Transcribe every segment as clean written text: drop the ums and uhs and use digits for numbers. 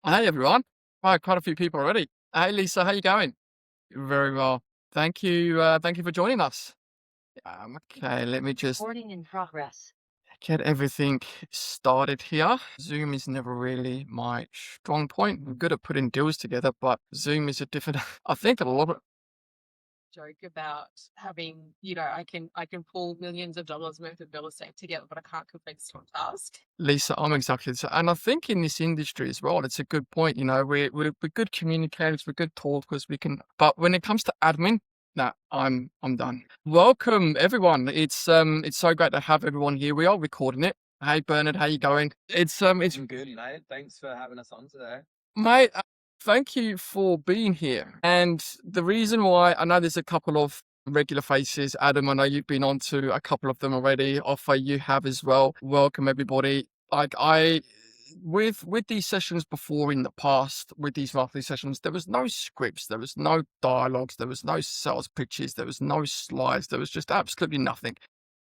Hey everyone. Hi, quite a few people already. Hey Lisa, how you going? Very well. Thank you for joining us. Okay, let me just Recording in progress. get everything started here. Zoom is never really my strong point. I'm good at putting deals together, but Zoom is a different. I think a lot of Joke about having, I can pull millions of dollars worth of real estate together, but I can't complete a small task. Lisa, I'm exactly the same. And I think in this industry as well, it's a good point. We're good communicators, we're good talkers, we can, but when it comes to admin, nah, I'm done. Welcome everyone. It's so great to have everyone here. We are recording it. Hey Bernard, how you going? It's I'm good, mate. Thanks for having us on today. mate, thank you for being here. And the reason why I know there's a couple of regular faces, Adam, I know you've been on to a couple of them already. Offer you have as well. Welcome everybody. Like I with these sessions before in the past, with these monthly sessions, there was no scripts, there was no dialogues, there was no sales pitches, there was no slides, there was just absolutely nothing.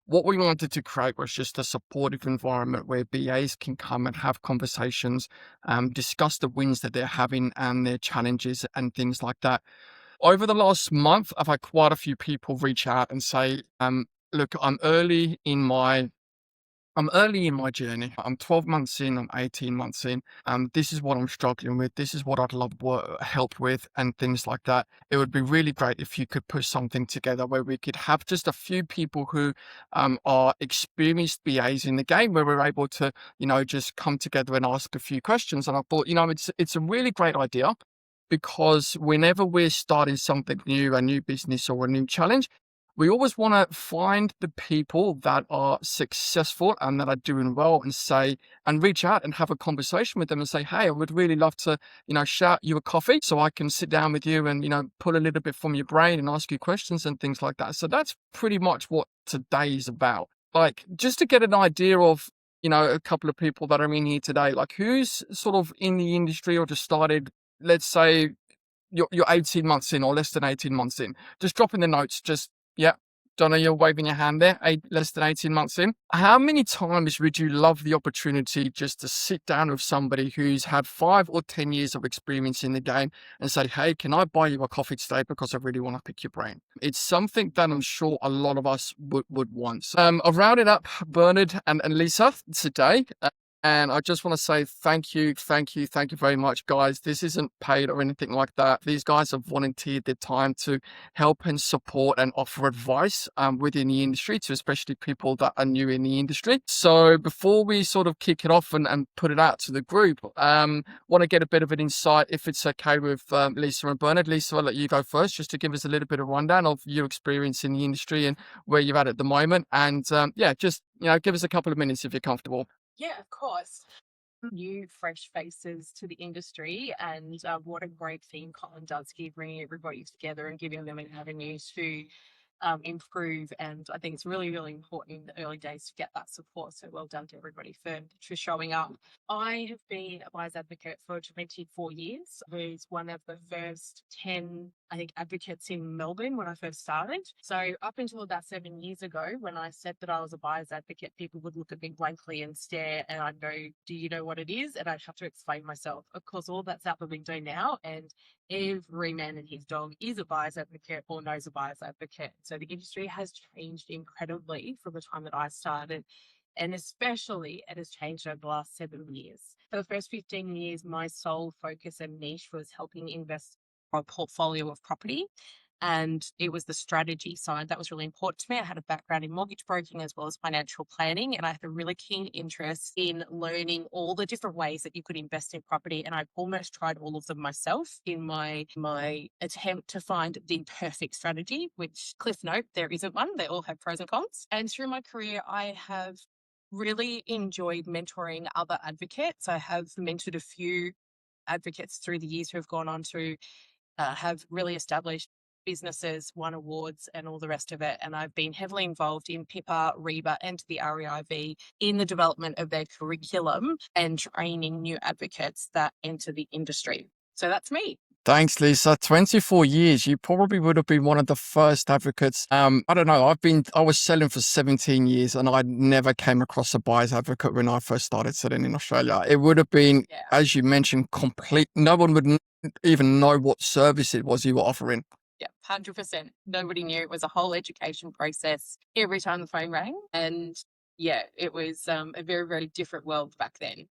What we wanted to create was just a supportive environment where BAs can come and have conversations, discuss the wins that they're having and their challenges and things like that. Over the last month, I've had quite a few people reach out and say, look, I'm early in my journey. I'm 12 months in, I'm 18 months in. This is what I'm struggling with. This is what I'd love help with and things like that. It would be really great if you could put something together where we could have just a few people who are experienced BAs in the game where we're able to, just come together and ask a few questions. And I thought, it's a really great idea because whenever we're starting something new, a new business or a new challenge, we always want to find the people that are successful and that are doing well and reach out and have a conversation with them and say, hey, I would really love to, shout you a coffee so I can sit down with you and, pull a little bit from your brain and ask you questions and things like that. So that's pretty much what today is about. Like, just to get an idea of, a couple of people that are in here today, like who's sort of in the industry or just started, let's say, you're 18 months in or less than 18 months in. Just drop in the notes. Yeah. Donna, you're waving your hand there. Less than 18 months in. How many times would you love the opportunity just to sit down with somebody who's had 5 or 10 years of experience in the game and say, hey, can I buy you a coffee today because I really want to pick your brain? It's something that I'm sure a lot of us would want. I've rounded up Bernard and Lisa today. And I just want to say thank you very much, guys. This isn't paid or anything like that. These guys have volunteered their time to help and support and offer advice within the industry to especially people that are new in the industry. So before we sort of kick it off and put it out to the group, want to get a bit of an insight, if it's okay with Lisa and Bernard. Lisa, I'll let you go first, just to give us a little bit of rundown of your experience in the industry and where you're at the moment. And just give us a couple of minutes if you're comfortable. Yeah, of course. New, fresh faces to the industry, and what a great thing Colin does here, bringing everybody together and giving them an avenue to improve. And I think it's really, really important in the early days to get that support. So well done to everybody for showing up. I have been a buyer's advocate for 24 years. I was one of the first 10, I think, advocates in Melbourne when I first started. So up until about 7 years ago, when I said that I was a buyer's advocate, people would look at me blankly and stare, and I'd go, do you know what it is? And I'd have to explain myself. Of course, all that's out the window now, and every man and his dog is a buyer's advocate or knows a buyer's advocate. So the industry has changed incredibly from the time that I started. And especially it has changed over the last 7 years. For the first 15 years, my sole focus and niche was helping invest a portfolio of property. And it was the strategy side that was really important to me. I had a background in mortgage broking as well as financial planning, and I had a really keen interest in learning all the different ways that you could invest in property. And I almost tried all of them myself in my attempt to find the perfect strategy, which, cliff note, there isn't one. They all have pros and cons. And through my career, I have really enjoyed mentoring other advocates. I have mentored a few advocates through the years who have gone on to have really established businesses, won awards, and all the rest of it. And I've been heavily involved in PIPA, REBA, and the REIV in the development of their curriculum and training new advocates that enter the industry. So that's me. Thanks, Lisa. 24 years. You probably would have been one of the first advocates. I don't know. I was selling for 17 years and I never came across a buyer's advocate when I first started selling in Australia. It would have been, Yeah. as you mentioned, complete. No one would even know what service it was you were offering. Yeah, 100%. Nobody knew. It was a whole education process every time the phone rang. And yeah, it was a very, very different world back then.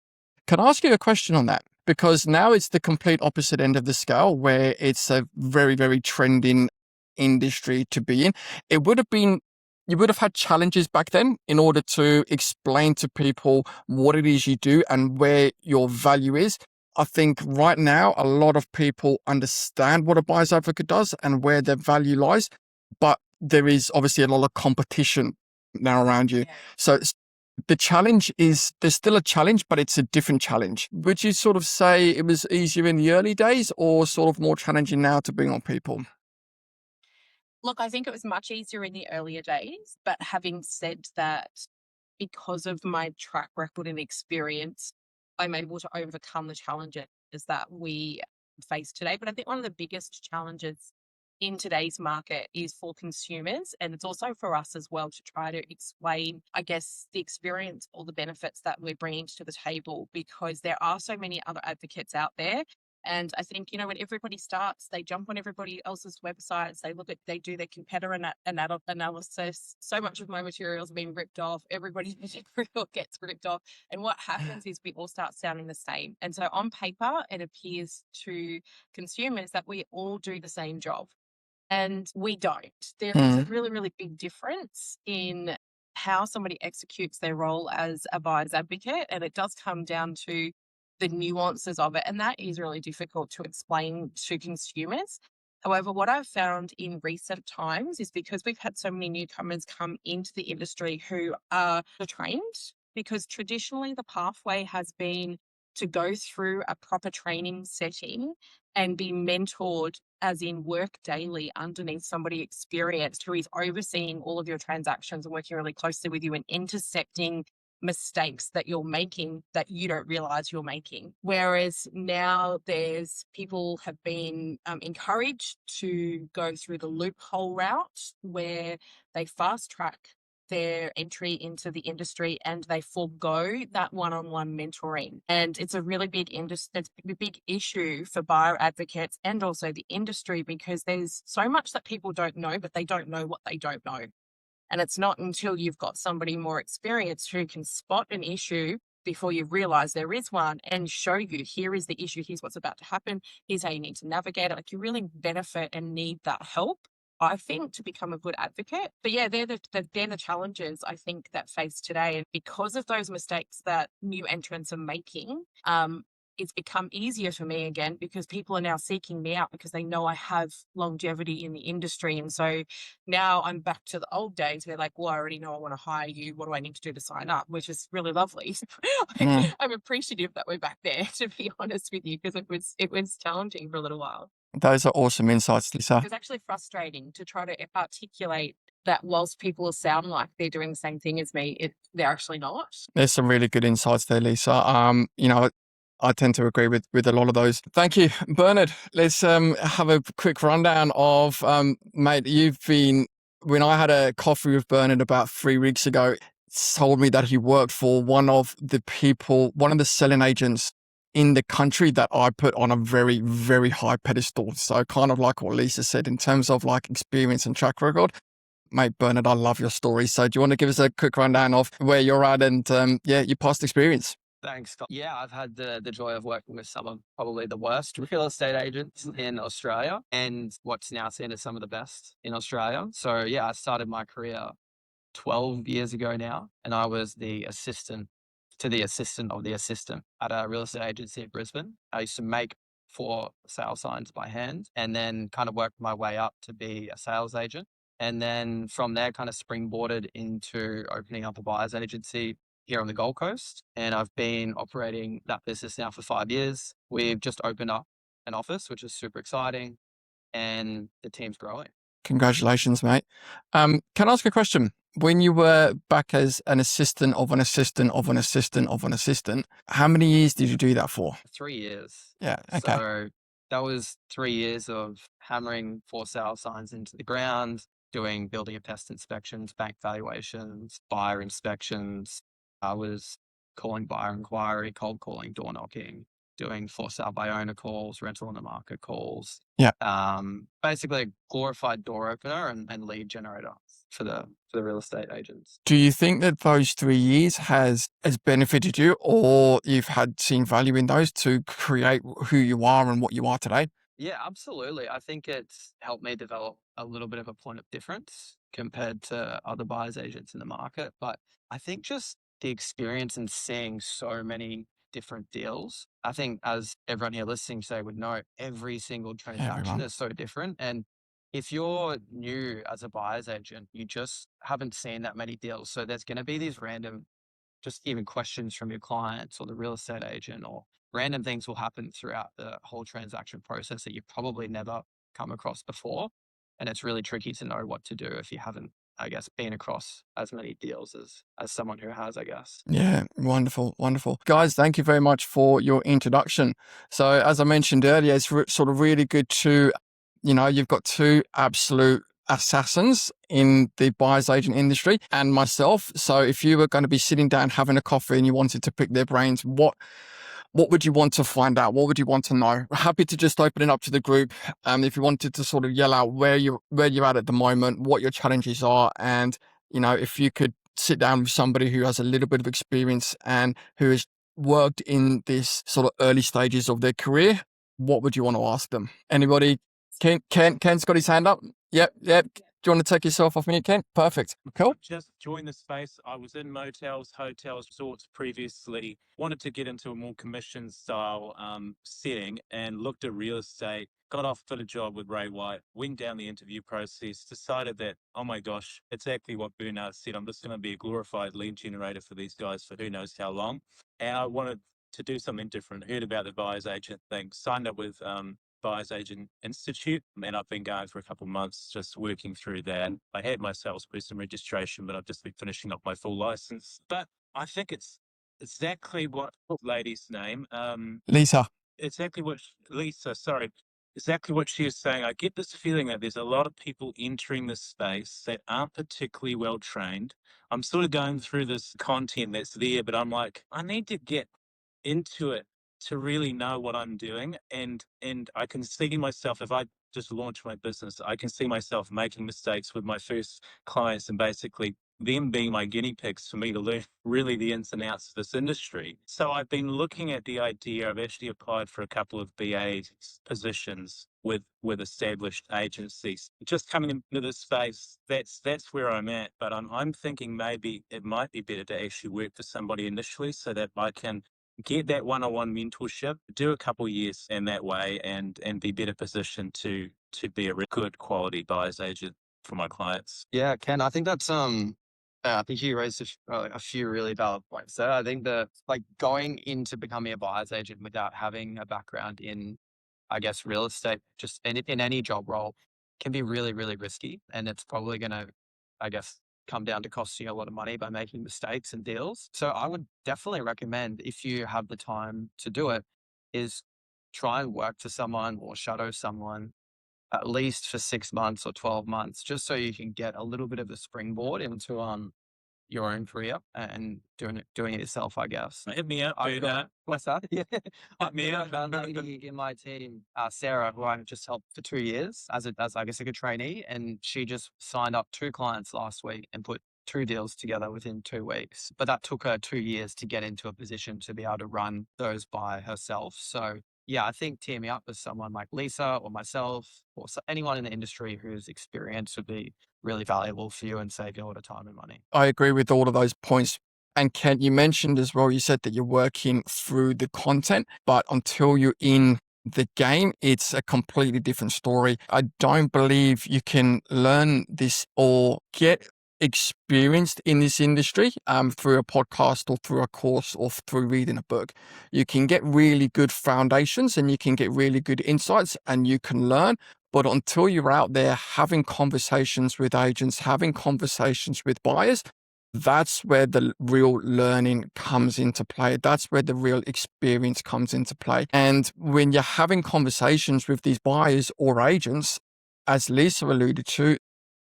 Can I ask you a question on that? Because now it's the complete opposite end of the scale where it's a very, very trending industry to be in. It would have been, you would have had challenges back then in order to explain to people what it is you do and where your value is. I think right now, a lot of people understand what a buyer's advocate does and where their value lies, but there is obviously a lot of competition now around you. Yeah. So the challenge is, there's still a challenge, but it's a different challenge. Would you sort of say it was easier in the early days or sort of more challenging now to bring on people? Look, I think it was much easier in the earlier days, but having said that, because of my track record and experience, I'm able to overcome the challenges that we face today. But I think one of the biggest challenges in today's market is for consumers, and it's also for us as well to try to explain, I guess, the experience or the benefits that we're bringing to the table, because there are so many other advocates out there. And I think, when everybody starts, they jump on everybody else's websites, they do their competitor analysis. So much of my material's been ripped off. Everybody's material gets ripped off. And what happens is we all start sounding the same. And so on paper, it appears to consumers that we all do the same job. And we don't. There is a really, really big difference in how somebody executes their role as a buyer's advocate. And it does come down to the nuances of it. And that is really difficult to explain to consumers. However, what I've found in recent times is because we've had so many newcomers come into the industry who are trained, because traditionally the pathway has been to go through a proper training setting and be mentored, as in work daily underneath somebody experienced who is overseeing all of your transactions and working really closely with you and intercepting mistakes that you're making that you don't realize you're making. Whereas now people have been encouraged to go through the loophole route where they fast track their entry into the industry and they forego that one-on-one mentoring. And it's a really big issue for buyer advocates and also the industry, because there's so much that people don't know, but they don't know what they don't know. And it's not until you've got somebody more experienced who can spot an issue before you realize there is one and show you, here is the issue, here's what's about to happen, here's how you need to navigate it. Like, you really benefit and need that help, I think, to become a good advocate. But yeah, they're the challenges I think that face today. And because of those mistakes that new entrants are making, it's become easier for me again, because people are now seeking me out because they know I have longevity in the industry. And so now I'm back to the old days where, like, well, I already know I want to hire you. What do I need to do to sign up? Which is really lovely. I'm appreciative that we're back there, to be honest with you, because it was challenging for a little while. Those are awesome insights, Lisa. It was actually frustrating to try to articulate that whilst people sound like they're doing the same thing as me, they're actually not. There's some really good insights there, Lisa. I tend to agree with a lot of those. Thank you, Bernard. Let's have a quick rundown of, mate, when I had a coffee with Bernard about 3 weeks ago, told me that he worked for one of the selling agents in the country that I put on a very, very high pedestal. So kind of like what Lisa said in terms of like experience and track record. Mate, Bernard, I love your story. So do you want to give us a quick rundown of where you're at and your past experience? Thanks, Scott. Yeah, I've had the joy of working with some of probably the worst real estate agents in Australia and what's now seen as some of the best in Australia. So yeah, I started my career 12 years ago now, and I was the assistant to the assistant of the assistant at a real estate agency in Brisbane. I used to make 4 sale signs by hand and then kind of worked my way up to be a sales agent. And then from there kind of springboarded into opening up a buyer's agency here on the Gold Coast. And I've been operating that business now for 5 years. We've just opened up an office, which is super exciting, and the team's growing. Congratulations, mate. Can I ask a question? When you were back as an assistant of an assistant of an assistant of an assistant, how many years did you do that for? 3 years. Yeah. Okay. So that was 3 years of hammering for sale signs into the ground, doing building and pest inspections, bank valuations, buyer inspections. I was calling buyer inquiry, cold calling, door knocking, doing for sale by owner calls, rental on the market calls. Yeah. Basically a glorified door opener and lead generator for the real estate agents. Do you think that those 3 years has benefited you, or you've had seen value in those to create who you are and what you are today? Yeah, absolutely. I think it's helped me develop a little bit of a point of difference compared to other buyers agents in the market. But I think just the experience and seeing so many different deals, I think as everyone here listening say would know, every single transaction Everyone. is so different. And if you're new as a buyer's agent, you just haven't seen that many deals. So there's going to be these random, just even questions from your clients or the real estate agent, or random things will happen throughout the whole transaction process that you've probably never come across before. And it's really tricky to know what to do if you haven't, I guess, been across as many deals as someone who has, I guess. Yeah, wonderful, wonderful. Guys, thank you very much for your introduction. So as I mentioned earlier, it's sort of really good to, you've got two absolute assassins in the buyer's agent industry and myself. So if you were going to be sitting down having a coffee and you wanted to pick their brains, what would you want to find out? What would you want to know? Happy to just open it up to the group. If you wanted to sort of yell out where you're at the moment, what your challenges are, and if you could sit down with somebody who has a little bit of experience and who has worked in this sort of early stages of their career, what would you want to ask them? Anybody? Ken's got his hand up. Yep. Do you want to take yourself off mute, Ken? Perfect. Cool. Just joined the space. I was in motels, hotels, resorts previously. Wanted to get into a more commission style setting and looked at real estate. Got offered a job with Ray White. Went down the interview process. Decided that, oh my gosh, exactly what Bernard said. I'm just going to be a glorified lead generator for these guys for who knows how long. And I wanted to do something different. Heard about the buyer's agent thing. Signed up with Buyer's Agent Institute, and I've been going for a couple of months just working through that. I had my salesperson registration, but I've just been finishing up my full license. But I think it's exactly what lady's name, Lisa. exactly what Lisa, sorry, exactly what she is saying. I get this feeling that there's a lot of people entering this space that aren't particularly well trained. I'm sort of going through this content that's there, but I'm like, I need to get into it to really know what I'm doing. And I can see myself, if I just launch my business, I can see myself making mistakes with my first clients and basically them being my guinea pigs for me to learn really the ins and outs of this industry. So I've been looking at the idea. I've actually applied for a couple of BA positions with established agencies. Just coming into this space, that's where I'm at. But I'm thinking maybe it might be better to actually work for somebody initially so that I can get that one-on-one mentorship, do a couple of years in that way, and be better positioned to be a good quality buyer's agent for my clients. Yeah, Ken, I think that's I think you raised a few really valid points there. I think that like going into becoming a buyer's agent without having a background in, I guess, real estate, just in any job role, can be really, really risky. And it's probably going to, I guess, come down to costing you a lot of money by making mistakes and deals. So I would definitely recommend, if you have the time to do it, is try and work for someone or shadow someone at least for 6 months or 12 months, just so you can get a little bit of a springboard into your own career and doing it yourself, I guess. Hit me up, I've got, what's that? Yeah. Hit me up. I've got a lady in my team, Sarah, who I've just helped for 2 years as I guess like a trainee, and she just signed up 2 clients last week and put 2 deals together within 2 weeks. But that took her 2 years to get into a position to be able to run those by herself. So yeah, I think teaming up with someone like Lisa or myself or anyone in the industry who's experienced would be really valuable for you and save you a lot of time and money. I agree with all of those points. And Kent, you mentioned as well, you said that you're working through the content, but until you're in the game, it's a completely different story. I don't believe you can learn this or get experienced in this industry through a podcast or through a course or through reading a book. You can get really good foundations and you can get really good insights and you can learn. But until you're out there having conversations with agents, having conversations with buyers, That's where the real learning comes into play. That's where the real experience comes into play. And when you're having conversations with these buyers or agents, as Lisa alluded to,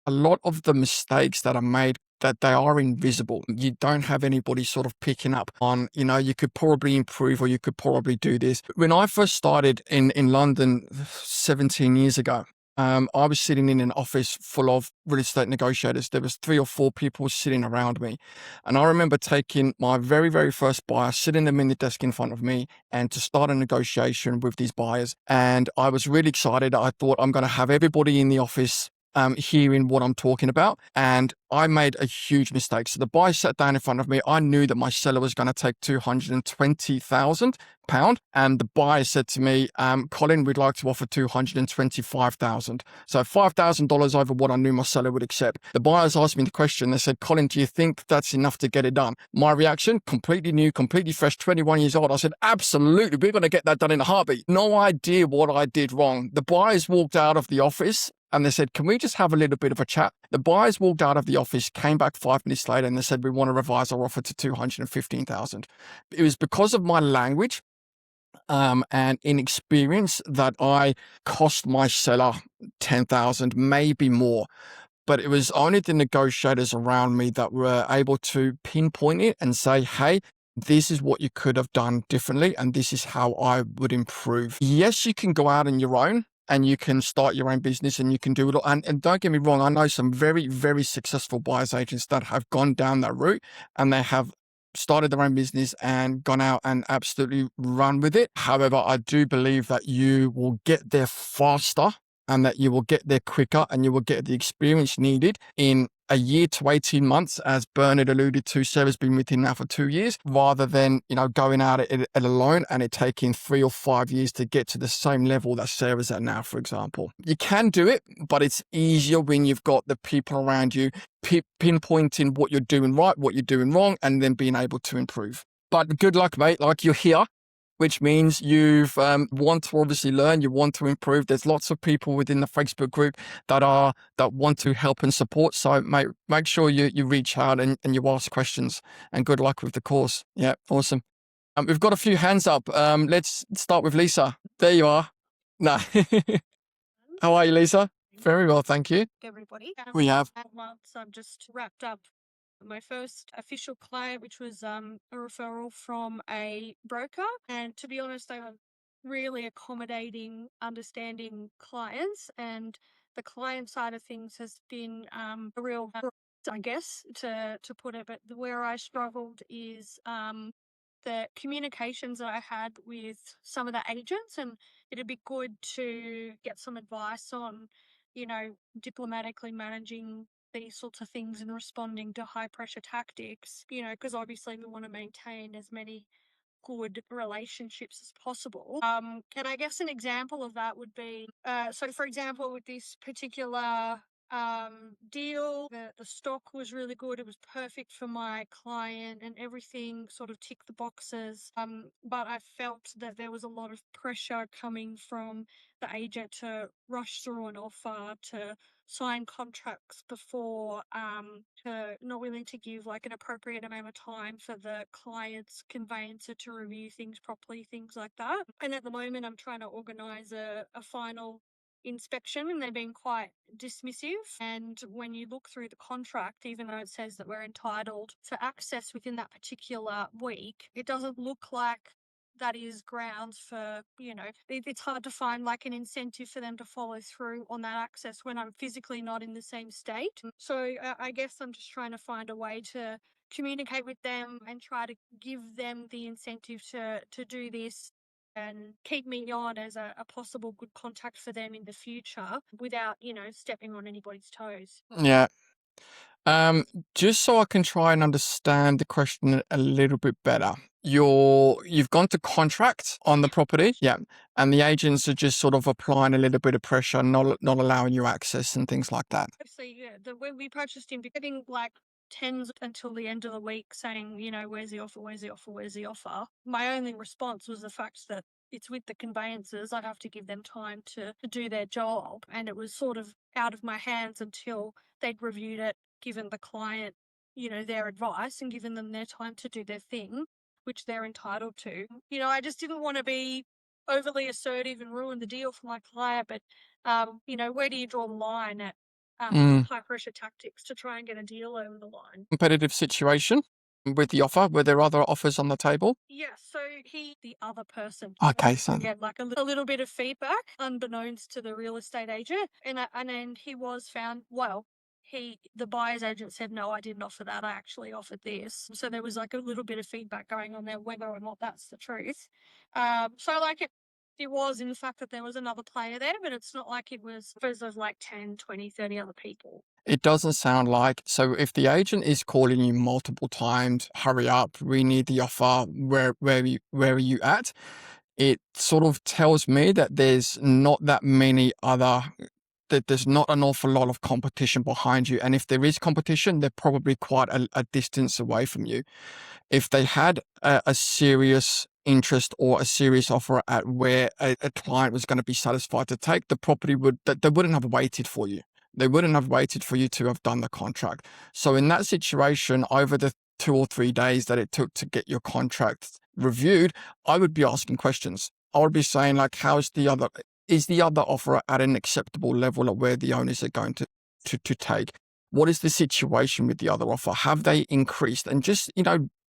a lot of the mistakes that are made, that they are invisible. You don't have anybody sort of picking up on, you could probably improve or you could probably do this. When I first started in London 17 years ago, I was sitting in an office full of real estate negotiators. There was 3 or 4 people sitting around me. And I remember taking my very, very first buyer, sitting them in the desk in front of me and to start a negotiation with these buyers. And I was really excited. I thought I'm going to have everybody in the office hearing what I'm talking about. And I made a huge mistake. So the buyer sat down in front of me. I knew that my seller was going to take £220,000. And the buyer said to me, Colin, we'd like to offer $225,000. So $5,000 over what I knew my seller would accept. The buyers asked me the question. They said, Colin, do you think that's enough to get it done? My reaction, completely new, completely fresh, 21 years old. I said, absolutely. We're going to get that done in a heartbeat. No idea what I did wrong. The buyers walked out of the office and they said, can we just have a little bit of a chat? The buyers walked out of the office, came back 5 minutes later, and they said, we want to revise our offer to $215,000. It was because of my language and inexperience that I cost my seller $10,000, maybe more. But it was only the negotiators around me that were able to pinpoint it and say, hey, this is what you could have done differently, and this is how I would improve. Yes, you can go out on your own and you can start your own business and you can do it all. And don't get me wrong, I know some very, very successful buyers agents that have gone down that route and they have started their own business and gone out and absolutely run with it. However, I do believe that you will get there faster and that you will get there quicker and you will get the experience needed in a year to 18 months, as Bernard alluded to. Sarah's been with him now for 2 years, rather than, going out at it alone and it taking 3 or 5 years to get to the same level that Sarah's at now, for example. You can do it, but it's easier when you've got the people around you pinpointing what you're doing right, what you're doing wrong, and then being able to improve. But good luck, mate. Like, you're here, which means you've want to obviously learn, you want to improve. There's lots of people within the Facebook group that want to help and support. So mate, make sure you reach out and you ask questions, and good luck with the course. Yeah, awesome. We've got a few hands up. Let's start with Lisa. There you are. No. How are you, Lisa? Very well, thank you. Everybody. We have. Months I've just wrapped up my first official client, which was a referral from a broker. And to be honest, they were really accommodating, understanding clients, and the client side of things has been a real, I guess, to put it. But where I struggled is the communications that I had with some of the agents, and it'd be good to get some advice on, diplomatically managing these sorts of things and responding to high pressure tactics, because obviously we want to maintain as many good relationships as possible. And I guess an example of that would be, so for example, with this particular deal, the stock was really good. It was perfect for my client and everything sort of ticked the boxes. But I felt that there was a lot of pressure coming from the agent to rush through an offer, to sign contracts before, to not willing to give like an appropriate amount of time for the client's conveyancer to review things properly, things like that. And at the moment, I'm trying to organise a final inspection, and they're being quite dismissive. And when you look through the contract, even though it says that we're entitled to access within that particular week, it doesn't look like that is grounds for, it's hard to find like an incentive for them to follow through on that access when I'm physically not in the same state. So I guess I'm just trying to find a way to communicate with them and try to give them the incentive to do this and keep me on as a possible good contact for them in the future without, stepping on anybody's toes. Yeah. Just so I can try and understand the question a little bit better. You've gone to contract on the property, yeah, and the agents are just sort of applying a little bit of pressure, not allowing you access and things like that. Obviously, yeah, when we purchased him, getting like tens until the end of the week saying, where's the offer, where's the offer, where's the offer. My only response was the fact that it's with the conveyancers. I'd have to give them time to do their job. And it was sort of out of my hands until they'd reviewed it, given the client their advice and given them their time to do their thing, which they're entitled to. I just didn't want to be overly assertive and ruin the deal for my client, but, where do you draw the line at high pressure tactics to try and get a deal over the line? Competitive situation with the offer? Were there other offers on the table? Yeah, so the other person, Okay, so get like a little bit of feedback unbeknownst to the real estate agent, and then he was found well. The buyer's agent said, no, I didn't offer that. I actually offered this. So there was like a little bit of feedback going on there, whether or not that's the truth. So like it was in the fact that there was another player there, but it's not like it was of like 10, 20, 30 other people. it doesn't sound like. So if the agent is calling you multiple times, hurry up, we need the offer, where are you at? It sort of tells me that there's not that many other, that there's not an awful lot of competition behind you. And if there is competition, they're probably quite a distance away from you. If they had a serious interest or a serious offer at where a client was going to be satisfied to take the property, they wouldn't have waited for you. They wouldn't have waited for you to have done the contract. So in that situation, over the 2 or 3 days that it took to get your contract reviewed, I would be asking questions. I would be saying, like, is the other offer at an acceptable level of where the owners are going to take? What is the situation with the other offer? Have they increased? And just,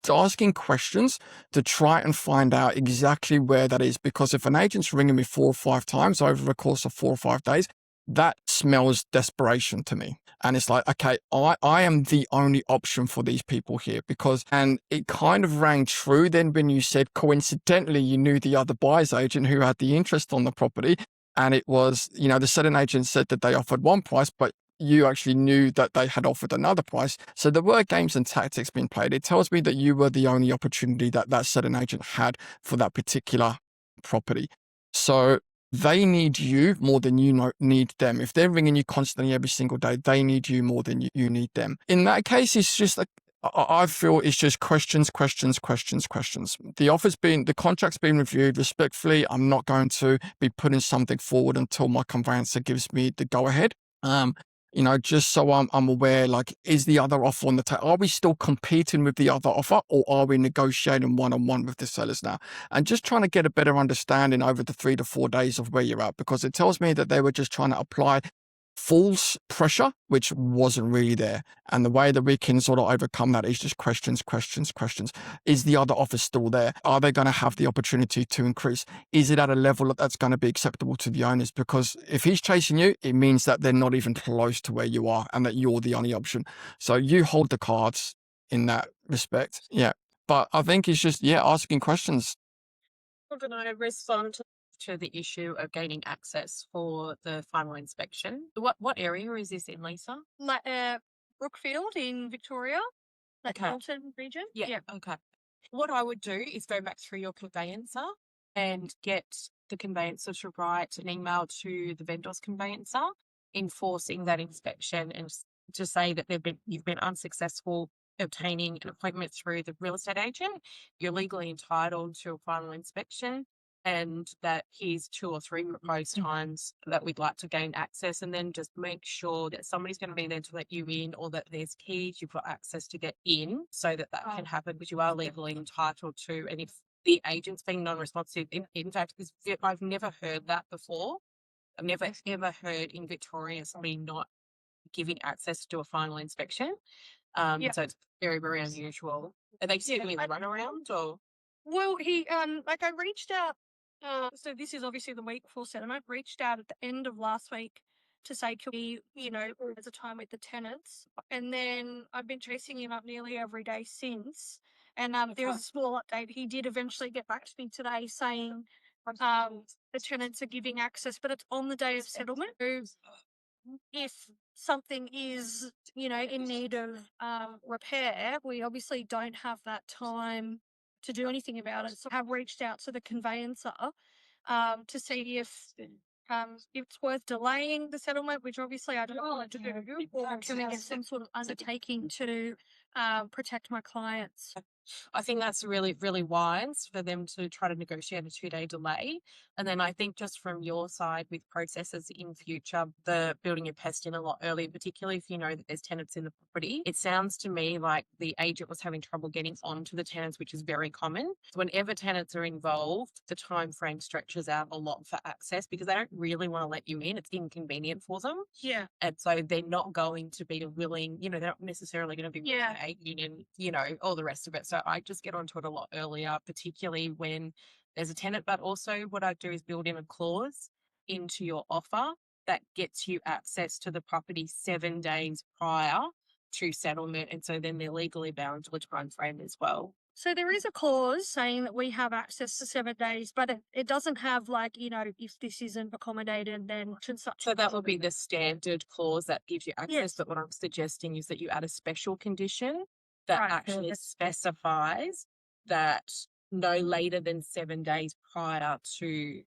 asking questions to try and find out exactly where that is. Because if an agent's ringing me 4 or 5 times over the course of 4 or 5 days, that smells desperation to me. And it's like, okay, I am the only option for these people here, and it kind of rang true then when you said coincidentally you knew the other buyer's agent who had the interest on the property. And it was, the selling agent said that they offered one price, but you actually knew that they had offered another price. So there were games and tactics being played. It tells me that you were the only opportunity that selling agent had for that particular property. So they need you more than you need them. If they're ringing you constantly every single day, they need you more than you need them. In that case, it's just like, I feel it's just questions. The contract's been reviewed respectfully. I'm not going to be putting something forward until my conveyancer gives me the go ahead. Just so I'm aware, like, is the other offer on the table? Are we still competing with the other offer, or are we negotiating one-on-one with the sellers now? And just trying to get a better understanding over the 3 to 4 days of where you're at, because it tells me that they were just trying to apply false pressure, which wasn't really there. And the way that we can sort of overcome that is just questions. Is the other offer still there? Are they going to have the opportunity to increase? Is it at a level that's going to be acceptable to the owners? Because if he's chasing you, it means that they're not even close to where you are and that you're the only option. So you hold the cards in that respect. Yeah. But I think it's just, asking questions. I'm going to respond to the issue of gaining access for the final inspection. What area is this in, Lisa? Brookfield in Victoria, like Okay. Melton region. Yeah. Okay. What I would do is go back through your conveyancer and get the conveyancer to write an email to the vendor's conveyancer enforcing that inspection, and to say that you've been unsuccessful obtaining an appointment through the real estate agent. You're legally entitled to a final inspection, and that here's 2 or 3 proposed times that we'd like to gain access, and then just make sure that somebody's going to be there to let you in, or that there's keys, you've got access to get in, so that can happen, because you are legally entitled to. And if the agent's being non-responsive, in fact, I've never heard that before. I've never ever heard in Victoria somebody not giving access to do a final inspection. So it's very, very unusual. Are they still doing the runaround, or? Well, he I reached out. So this is obviously the week before settlement. Reached out at the end of last week to say, can we, there's a time with the tenants, and then I've been chasing him up nearly every day since. And there was a small update. He did eventually get back to me today saying the tenants are giving access, but it's on the day of settlement. So if something is, in need of repair, we obviously don't have that time to do anything about it. So I have reached out to the conveyancer to see if it's worth delaying the settlement, which obviously I don't want to do, or can we get some sort of undertaking to protect my clients. I think that's really, really wise for them to try to negotiate a 2-day delay. And then I think just from your side with processes in future, the building your pest in a lot earlier, particularly if you know that there's tenants in the property. It sounds to me like the agent was having trouble getting onto the tenants, which is very common. So whenever tenants are involved, the time frame stretches out a lot for access because they don't really want to let you in. It's inconvenient for them. Yeah. And so they're not going to be willing, they're not necessarily going to be willing Yeah. to aid union, all the rest of it. So I just get onto it a lot earlier, particularly when there's a tenant. But also what I do is build in a clause into your offer that gets you access to the property 7 days prior to settlement. And so then they're legally bound to a time frame as well. So there is a clause saying that we have access to 7 days, but it doesn't have if this isn't accommodated, then such and such. So that would be the standard clause that gives you access. Yes. But what I'm suggesting is that you add a special condition that Right. actually specifies that no later than 7 days prior to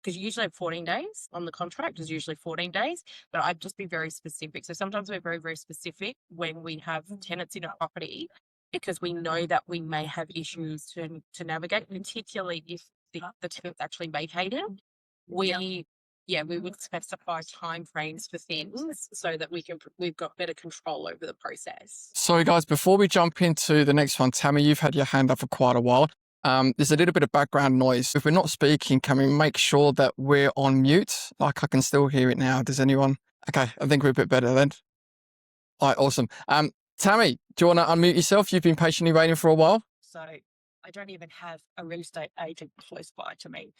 because you usually have 14 days on the contract, is usually 14 days, but I'd just be very specific. So sometimes we're very, very specific when we have tenants in a property because we know that we may have issues to navigate, particularly if the tenant's actually vacated. We would specify timeframes for things so that we've got better control over the process. Sorry, guys, before we jump into the next one, Tammy, you've had your hand up for quite a while. There's a little bit of background noise. If we're not speaking, can we make sure that we're on mute? Like I can still hear it now. Does anyone? Okay, I think we're a bit better then. All right, awesome. Tammy, do you want to unmute yourself? You've been patiently waiting for a while. So I don't even have a real estate agent close by to me.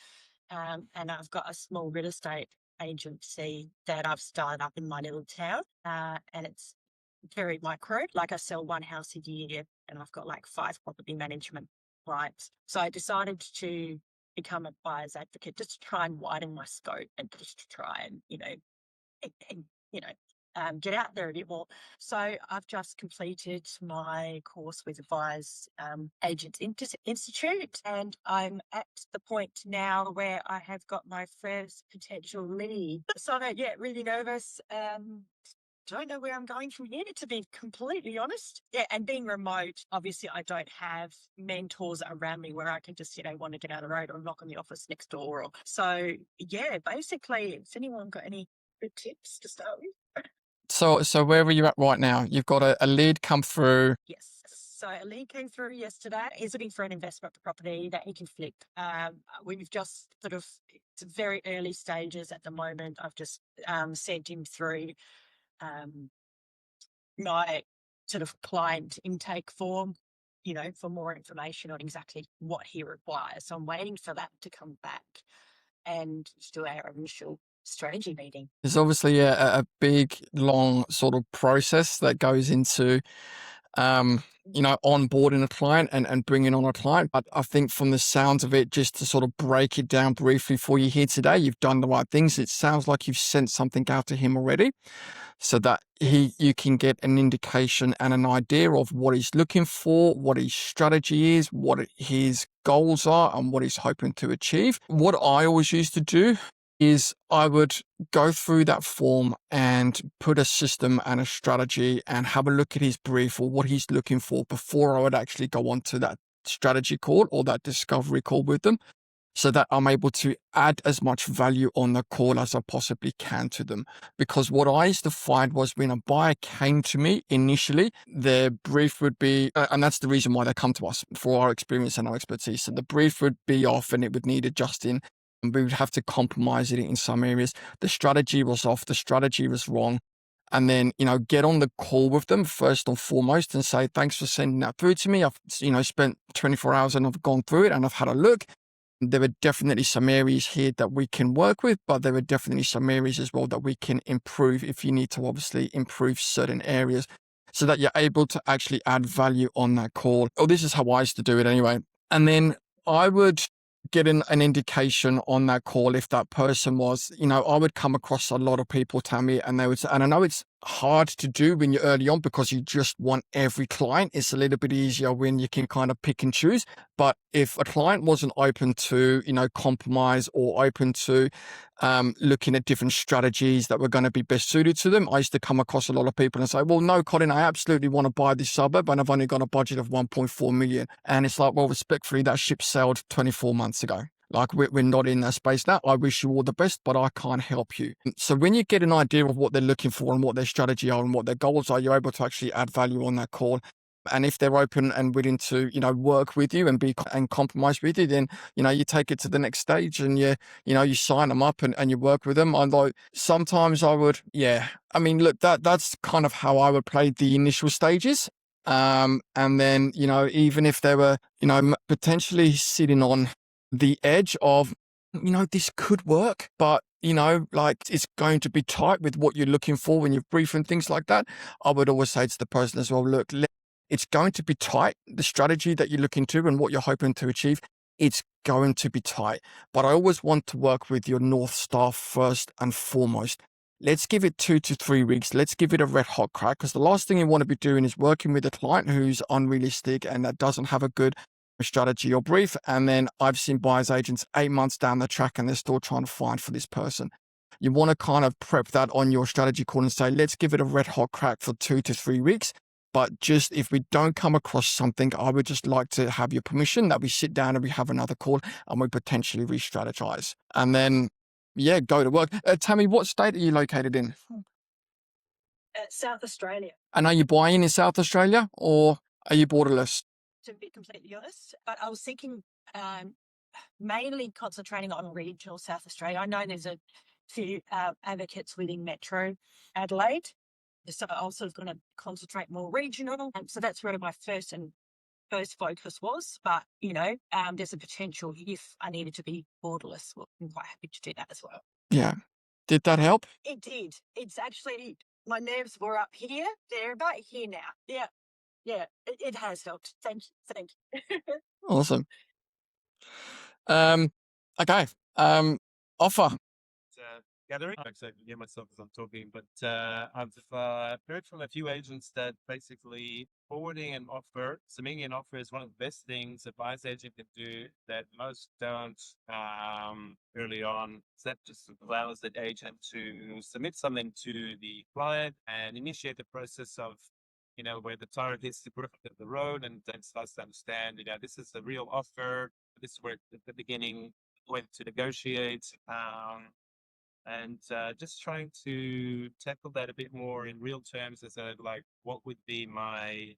And I've got a small real estate agency that I've started up in my little town. And it's very micro. Like I sell one house a year and I've got like 5 property management clients. So I decided to become a buyer's advocate just to try and widen my scope and just to try and, get out there a bit more. So I've just completed my course with the Buyers Agents Institute, and I'm at the point now where I have got my first potential lead. So really nervous. Don't know where I'm going from here, to be completely honest. Yeah, and being remote, obviously I don't have mentors around me where I can just, want to get out of the road or knock on the office next door. So basically, has anyone got any good tips to start with? So where are you at right now? You've got a lead come through. Yes. So a lead came through yesterday. He's looking for an investment property that he can flip. We've just it's very early stages at the moment. I've just sent him through my sort of client intake form, for more information on exactly what he requires. So I'm waiting for that to come back and do our initial strategy meeting. There's obviously a big, long sort of process that goes into, onboarding a client and bringing on a client. But I think from the sounds of it, just to sort of break it down briefly for you here today, you've done the right things. It sounds like you've sent something out to him already so that you can get an indication and an idea of what he's looking for, what his strategy is, what his goals are, and what he's hoping to achieve. What I always used to do is I would go through that form and put a system and a strategy and have a look at his brief or what he's looking for before I would actually go on to that strategy call or that discovery call with them, so that I'm able to add as much value on the call as I possibly can to them. Because what I used to find was when a buyer came to me initially, their brief would be, and that's the reason why they come to us, for our experience and our expertise. So the brief would be off and it would need adjusting. And we would have to compromise it in some areas. The strategy was off, the strategy was wrong. And then, get on the call with them first and foremost and say, thanks for sending that through to me. I've, spent 24 hours and I've gone through it and I've had a look. There are definitely some areas here that we can work with, but there are definitely some areas as well that we can improve if you need to obviously improve certain areas so that you're able to actually add value on that call. Oh, this is how I used to do it anyway. And then I would get an indication on that call if that person was, I would come across a lot of people, Tammy, and they would say, and I know it's hard to do when you're early on because you just want every client. It's a little bit easier when you can kind of pick and choose. But if a client wasn't open to, compromise or open to looking at different strategies that were going to be best suited to them, I used to come across a lot of people and say, well, no, Colin, I absolutely want to buy this suburb and I've only got a budget of 1.4 million. And it's like, well, respectfully, that ship sailed 24 months ago. Like we're not in that space now. I wish you all the best, but I can't help you. So when you get an idea of what they're looking for and what their strategy are and what their goals are, you're able to actually add value on that call. And if they're open and willing to, work with you and compromise with you, then, you take it to the next stage and you sign them up and you work with them. Although sometimes I would, I mean, look, that's kind of how I would play the initial stages. And then, even if they were, potentially sitting on the edge of, this could work, but, like it's going to be tight with what you're looking for when you brief and things like that. I would always say to the person as well, look, it's going to be tight. The strategy that you're looking to and what you're hoping to achieve, it's going to be tight. But I always want to work with your North Star first and foremost. Let's give it 2 to 3 weeks. Let's give it a red hot crack, because the last thing you want to be doing is working with a client who's unrealistic and that doesn't have a good strategy or brief. And then I've seen buyers agents 8 months down the track and they're still trying to find for this person. You want to kind of prep that on your strategy call and say, let's give it a red hot crack for 2 to 3 weeks. But just if we don't come across something, I would just like to have your permission that we sit down and we have another call and we potentially re-strategize. And then, go to work. Tammy, what state are you located in? South Australia, And are you buying in South Australia or are you borderless? to be completely honest. But I was thinking mainly concentrating on regional South Australia. I know there's a few advocates within Metro Adelaide. So I was sort of going to concentrate more regional. And so that's where my first focus was. But, there's a potential if I needed to be borderless. Well, I'm quite happy to do that as well. Yeah. Did that help? It did. It's actually, my nerves were up here. They're about here now. Yeah. Yeah. It has helped. Thank you. Thank you. Awesome. Okay. Offer. Gathering. I actually hear myself as I'm talking, but I've heard from a few agents that basically forwarding an offer, submitting an offer is one of the best things a buyer's agent can do that most don't early on. So that just allows the agent to submit something to the client and initiate the process of, where the tire hits the road and then starts to understand, this is a real offer. This is where at the beginning went to negotiate. And just trying to tackle that a bit more in real terms as what would be my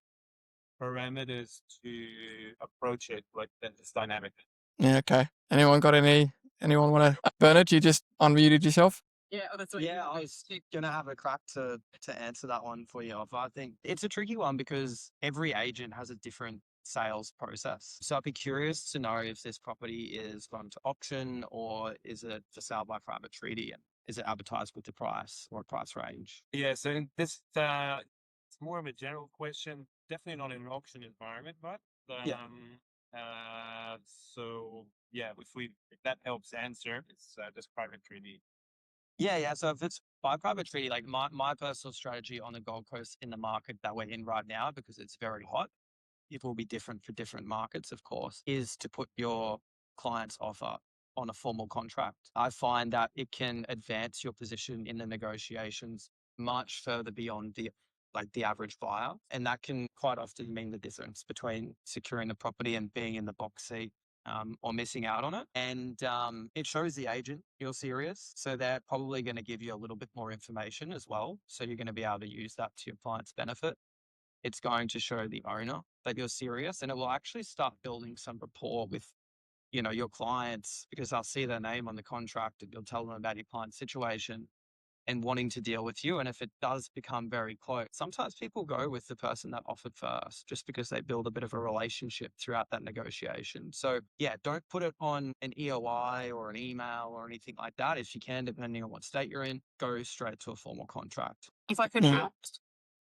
parameters to approach it, like this dynamic. Yeah, okay. Anyone want to? Bernard, you just unmuted yourself? Yeah, that's what Yeah, I was gonna have a crack to answer that one for you. I think it's a tricky one because every agent has a different sales process. So I'd be curious to know if this property is going to auction or is it for sale by private treaty, and is it advertised with the price or a price range? Yeah, so this it's more of a general question. Definitely not in an auction environment, but so yeah, if that helps answer, it's just private treaty. Yeah. So if it's by private treaty, like my personal strategy on the Gold Coast in the market that we're in right now, because it's very hot, it will be different for different markets, of course, is to put your client's offer on a formal contract. I find that it can advance your position in the negotiations much further beyond the average buyer. And that can quite often mean the difference between securing the property and being in the box seat. Or missing out on it. And it shows the agent you're serious. So they're probably going to give you a little bit more information as well. So you're going to be able to use that to your client's benefit. It's going to show the owner that you're serious, and it will actually start building some rapport with, your clients, because they'll see their name on the contract and you'll tell them about your client's situation and wanting to deal with you. And if it does become very close, sometimes people go with the person that offered first just because they build a bit of a relationship throughout that negotiation. So yeah, don't put it on an EOI or an email or anything like that. If you can, depending on what state you're in, go straight to a formal contract. If I could Yeah.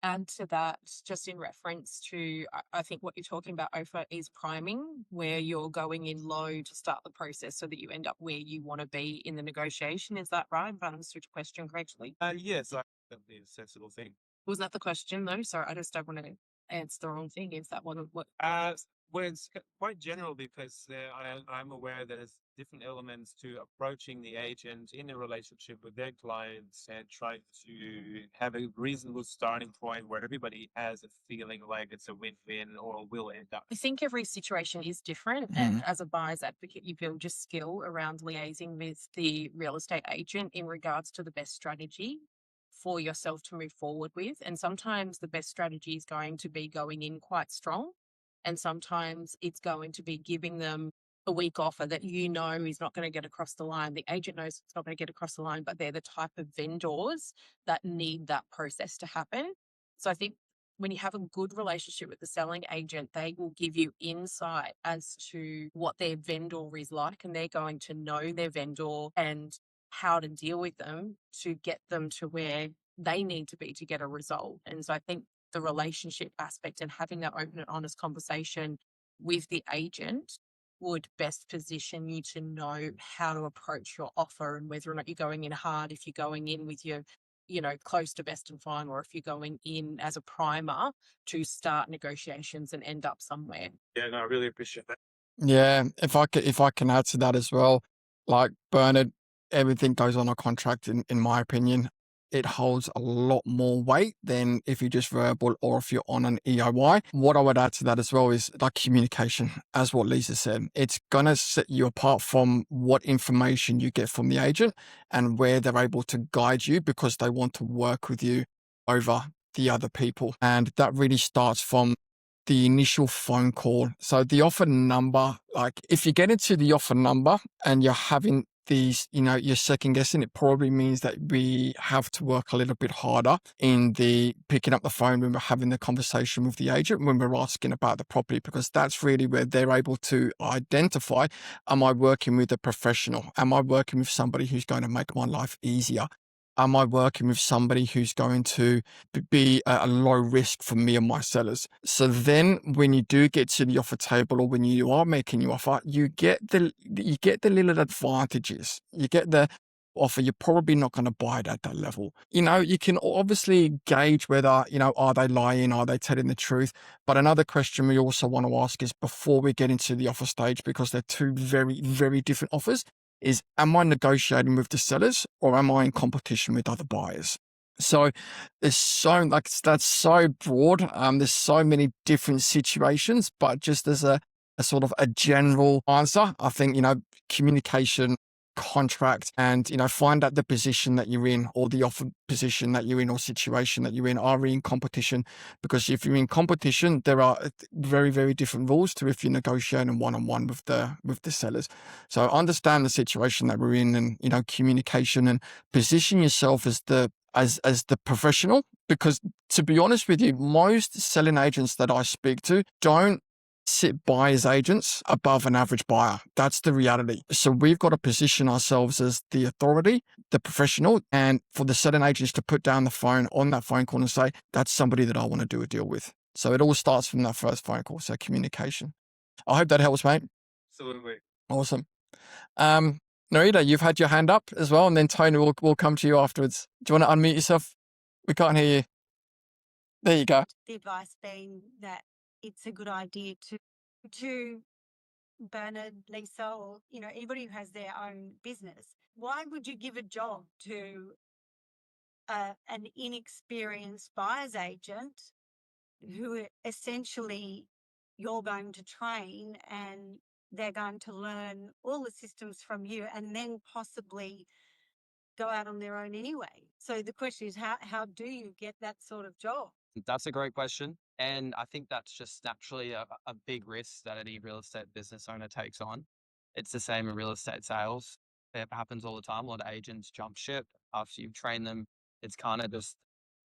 add to that, just in reference to, I think what you're talking about, Ophir, is priming, where you're going in low to start the process so that you end up where you want to be in the negotiation. Is that right? If I understood your question correctly. Yes, definitely a sensible thing. Was that the question though? Sorry, I just don't want to answer the wrong thing if that wasn't what. Well, it's quite general because I'm aware that there's different elements to approaching the agent in a relationship with their clients and trying to have a reasonable starting point where everybody has a feeling like it's a win-win or will end up. I think every situation is different. Mm. And as a buyer's advocate, you build your skill around liaising with the real estate agent in regards to the best strategy for yourself to move forward with. And sometimes the best strategy is going to be going in quite strong. And sometimes it's going to be giving them a weak offer that you know is not going to get across the line. The agent knows it's not going to get across the line, but they're the type of vendors that need that process to happen. So I think when you have a good relationship with the selling agent, they will give you insight as to what their vendor is like, and they're going to know their vendor and how to deal with them to get them to where they need to be to get a result. And so I think the relationship aspect and having that open and honest conversation with the agent would best position you to know how to approach your offer and whether or not you're going in hard, if you're going in with your close to best and final, or if you're going in as a primer to start negotiations and end up somewhere. Yeah, no, I really appreciate that. Yeah, if I can add to that as well, like Bernard, everything goes on a contract in my opinion. It holds a lot more weight than if you just verbal or if you're on an EOY. What I would add to that as well is like communication, as what Lisa said. It's gonna set you apart from what information you get from the agent and where they're able to guide you because they want to work with you over the other people. And that really starts from the initial phone call. So the offer number, like if you get into the offer number and you're having these, you're second guessing, it probably means that we have to work a little bit harder in the picking up the phone when we're having the conversation with the agent, when we're asking about the property, because that's really where they're able to identify, am I working with a professional? Am I working with somebody who's going to make my life easier? Am I working with somebody who's going to be a low risk for me and my sellers? So then when you do get to the offer table or when you are making your offer, you get the little advantages. You get the offer. You're probably not going to buy it at that level. You can obviously gauge whether, are they lying? Are they telling the truth? But another question we also want to ask is before we get into the offer stage, because they're two very, very different offers, is am I negotiating with the sellers or am I in competition with other buyers? So that's so broad. There's so many different situations, but just as a sort of a general answer, I think, communication, contract, and, find out the position that you're in or the offer position that you're in or situation that you're in. Are we in competition? Because if you're in competition, there are very, very different rules to if you're negotiating one-on-one with the sellers. So understand the situation that we're in and, communication, and position yourself as the professional, because to be honest with you, most selling agents that I speak to don't sit buyers agents above an average buyer. That's the reality. So we've got to position ourselves as the authority, the professional, and for the selling agents to put down the phone on that phone call and say, that's somebody that I want to do a deal with. So it all starts from that first phone call. So communication. I hope that helps, mate. Absolutely. Awesome. Narita, you've had your hand up as well, and then Tony will come to you afterwards. Do you want to unmute yourself? We can't hear you. There you go. The advice being that it's a good idea to Bernard, Lisa, or anybody who has their own business. Why would you give a job to an inexperienced buyer's agent who essentially you're going to train and they're going to learn all the systems from you and then possibly go out on their own anyway? So the question is, how do you get that sort of job? That's a great question. And I think that's just naturally a big risk that any real estate business owner takes on. It's the same in real estate sales. It happens all the time. A lot of agents jump ship after you've trained them. It's kind of just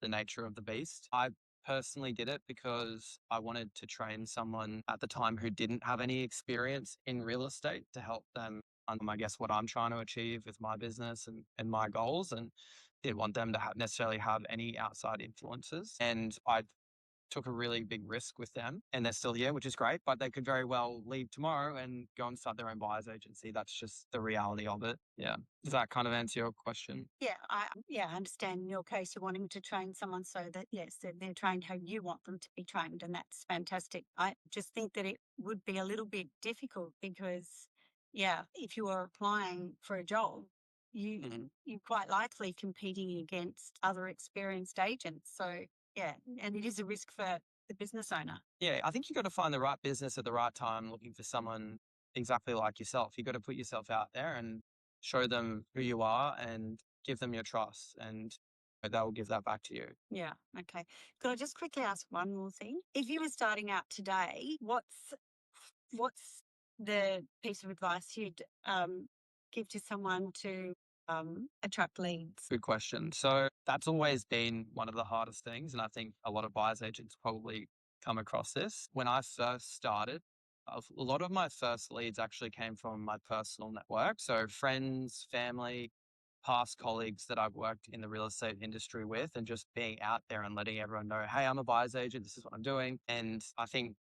the nature of the beast. I personally did it because I wanted to train someone at the time who didn't have any experience in real estate to help them I guess, what I'm trying to achieve with my business and my goals. And didn't want them to necessarily have any outside influences. And I took a really big risk with them and they're still here, which is great, but they could very well leave tomorrow and go and start their own buyer's agency. That's just the reality of it. Yeah. Does that kind of answer your question? I understand in your case you're wanting to train someone so that yes, they're trained how you want them to be trained, and that's fantastic. I just think that it would be a little bit difficult because if you are applying for a job, you're quite likely competing against other experienced agents. So and it is a risk for the business owner. Yeah, I think you got to find the right business at the right time, looking for someone exactly like yourself. You got to put yourself out there and show them who you are and give them your trust, and they will give that back to you. Yeah. Okay. Could I just quickly ask one more thing? If you were starting out today, what's the piece of advice you'd give to someone to attract leads? Good question. So that's always been one of the hardest things. And I think a lot of buyer's agents probably come across this. When I first started, a lot of my first leads actually came from my personal network. So friends, family, past colleagues that I've worked in the real estate industry with, and just being out there and letting everyone know, hey, I'm a buyer's agent. This is what I'm doing. And I think,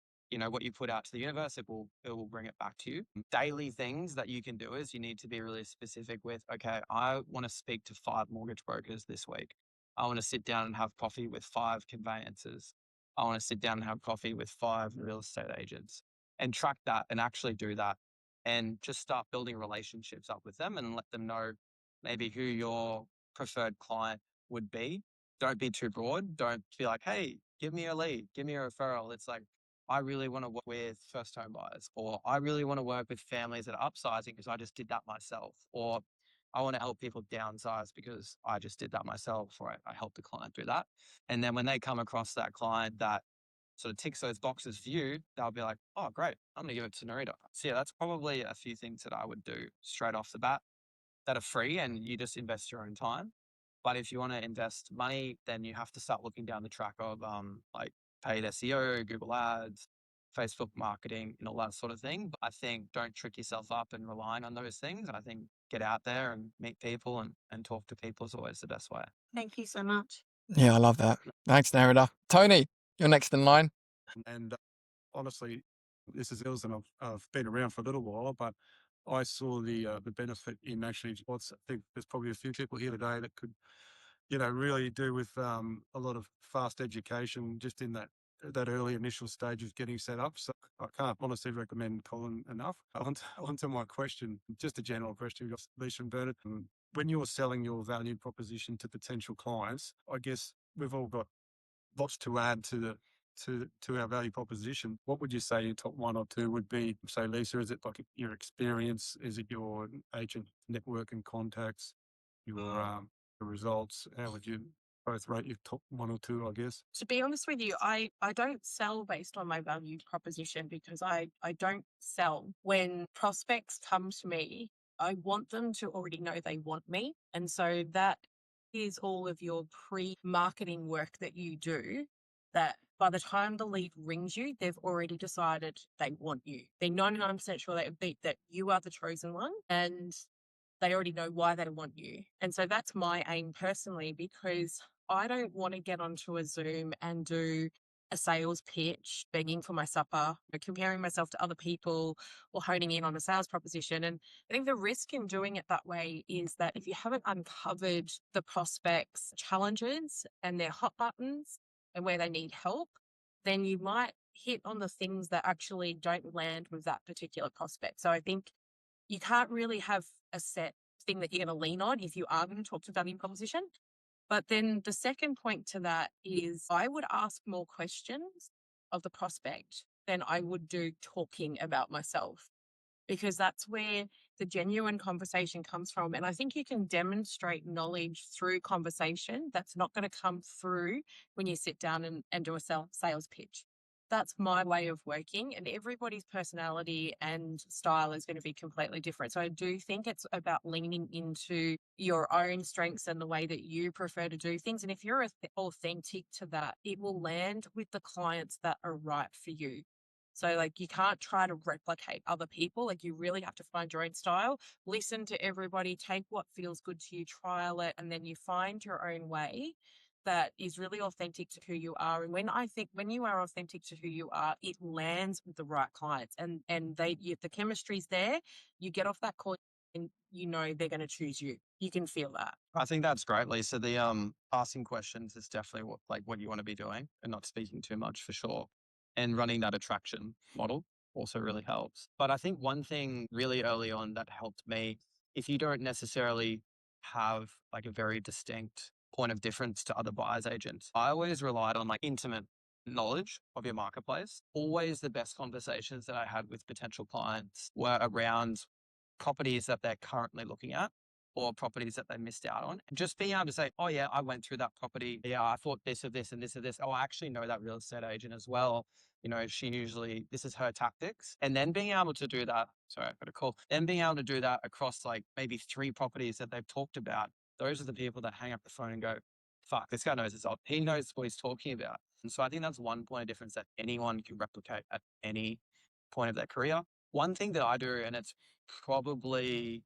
what you put out to the universe, it will bring it back to you. Daily things that you can do is you need to be really specific with, okay, I want to speak to 5 mortgage brokers this week. I want to sit down and have coffee with 5 conveyancers. I want to sit down and have coffee with 5 real estate agents, and track that and actually do that, and just start building relationships up with them and let them know maybe who your preferred client would be. Don't be too broad. Don't be like, hey, give me a lead, give me a referral. It's like, I really want to work with first home buyers, or I really want to work with families that are upsizing because I just did that myself, or I want to help people downsize because I just did that myself, or I helped the client do that. And then when they come across that client that sort of ticks those boxes for you, they'll be like, oh, great, I'm going to give it to Narita. So yeah, that's probably a few things that I would do straight off the bat that are free, and you just invest your own time. But if you want to invest money, then you have to start looking down the track of like paid SEO, Google Ads, Facebook marketing, and all that sort of thing. But I think don't trick yourself up and relying on those things. I think get out there and meet people and talk to people is always the best way. Thank you so much. Yeah, I love that. Thanks, Nerida. Tony, you're next in line. And honestly, this is Ills, and I've been around for a little while, but I saw the benefit in actually I think there's probably a few people here today that could, really do with a lot of fast education just in that early initial stage of getting set up. So I can't honestly recommend Colin enough. Onto my question, just a general question, Lisa and Bernard. When you're selling your value proposition to potential clients, I guess we've all got lots to add to our value proposition. What would you say your top 1 or 2 would be? So Lisa, is it like your experience? Is it your agent network and contacts? Your results? How would you both rate your top 1 or 2, I guess? To be honest with you, I don't sell based on my value proposition, because I don't sell. When prospects come to me, I want them to already know they want me. And so that is all of your pre-marketing work that you do, that by the time the lead rings you, they've already decided they want you. They're 99% sure that you are the chosen one, and they already know why they want you. And so that's my aim personally, because I don't want to get onto a Zoom and do a sales pitch, begging for my supper, comparing myself to other people, or honing in on a sales proposition. And I think the risk in doing it that way is that if you haven't uncovered the prospect's challenges and their hot buttons and where they need help, then you might hit on the things that actually don't land with that particular prospect. So I think you can't really have a set thing that you're going to lean on if you are going to talk to value proposition. But then the second point to that is I would ask more questions of the prospect than I would do talking about myself, because that's where the genuine conversation comes from. And I think you can demonstrate knowledge through conversation. That's not going to come through when you sit down and do a sales pitch. That's my way of working, and everybody's personality and style is going to be completely different. So I do think it's about leaning into your own strengths and the way that you prefer to do things. And if you're authentic to that, it will land with the clients that are right for you. So like, you can't try to replicate other people. Like, you really have to find your own style, listen to everybody, take what feels good to you, trial it, and then you find your own way that is really authentic to who you are. And when you are authentic to who you are, it lands with the right clients, and the chemistry's there. You get off that call and you know they're going to choose you. You can feel that. I think that's great, Lisa. The asking questions is definitely what you want to be doing, and not speaking too much for sure. And running that attraction model also really helps. But I think one thing really early on that helped me, if you don't necessarily have like a very distinct point of difference to other buyers agents, I always relied on like intimate knowledge of your marketplace. Always the best conversations that I had with potential clients were around properties that they're currently looking at or properties that they missed out on. Just being able to say, oh yeah, I went through that property. Yeah, I thought this of this and this of this. Oh, I actually know that real estate agent as well. You know, this is her tactics. And then being able to do that, sorry, I've got a call. Then being able to do that across like maybe 3 properties that they've talked about. Those are the people that hang up the phone and go, fuck, this guy knows his old. He knows what he's talking about. And so I think that's one point of difference that anyone can replicate at any point of their career. One thing that I do, and it's probably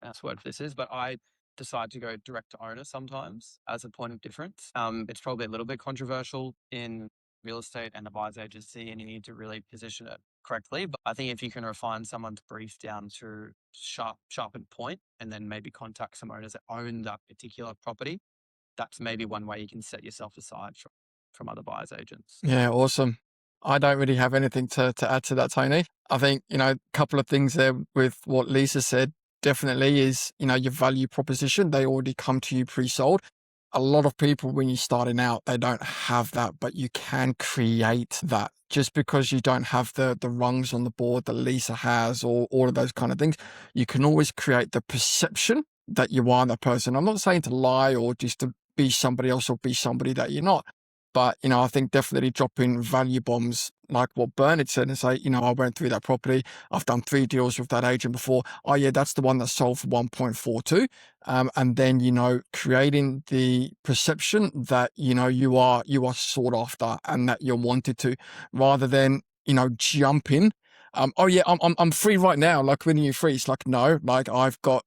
that's what this is, but I decide to go direct to owner sometimes as a point of difference. It's probably a little bit controversial in real estate and a buyer's agency, and you need to really position it correctly. But I think if you can refine someone's brief down to sharpened point, and then maybe contact some owners that own that particular property, that's maybe one way you can set yourself aside from other buyer's agents. Yeah, awesome. I don't really have anything to add to that, Tony. I think, a couple of things there with what Lisa said definitely is, your value proposition. They already come to you pre-sold. A lot of people, when you're starting out, they don't have that, but you can create that. Just because you don't have the rungs on the board that Lisa has or all of those kind of things, you can always create the perception that you are that person. I'm not saying to lie or just to be somebody else or be somebody that you're not. But, I think definitely dropping value bombs like what Bernard said and say, I went through that property. I've done 3 deals with that agent before. Oh yeah, that's the one that sold for 1.42. And then, creating the perception that, you are sought after and that you're wanted to, rather than, jump in. Oh yeah, I'm free right now. Like, when are you free? It's like, no, like I've got,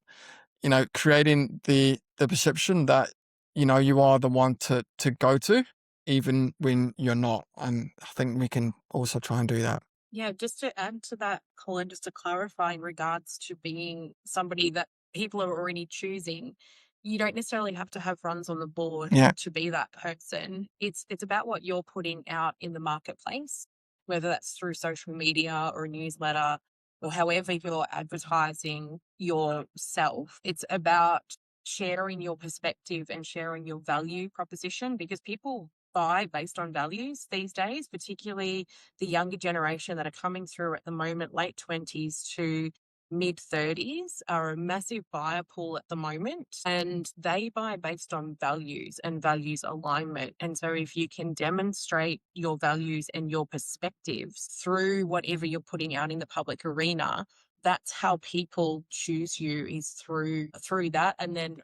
creating the perception that, you are the one to go to, even when you're not. And I think we can also try and do that. Yeah, just to add to that, Colin, just to clarify in regards to being somebody that people are already choosing, you don't necessarily have to have runs on the board Yeah. to be that person. It's about what you're putting out in the marketplace, whether that's through social media or a newsletter or however you're advertising yourself. It's about sharing your perspective and sharing your value proposition, because people buy based on values these days, particularly the younger generation that are coming through at the moment, late 20s to mid 30s, are a massive buyer pool at the moment, and they buy based on values and values alignment. And so if you can demonstrate your values and your perspectives through whatever you're putting out in the public arena, that's how people choose you, is through that. And then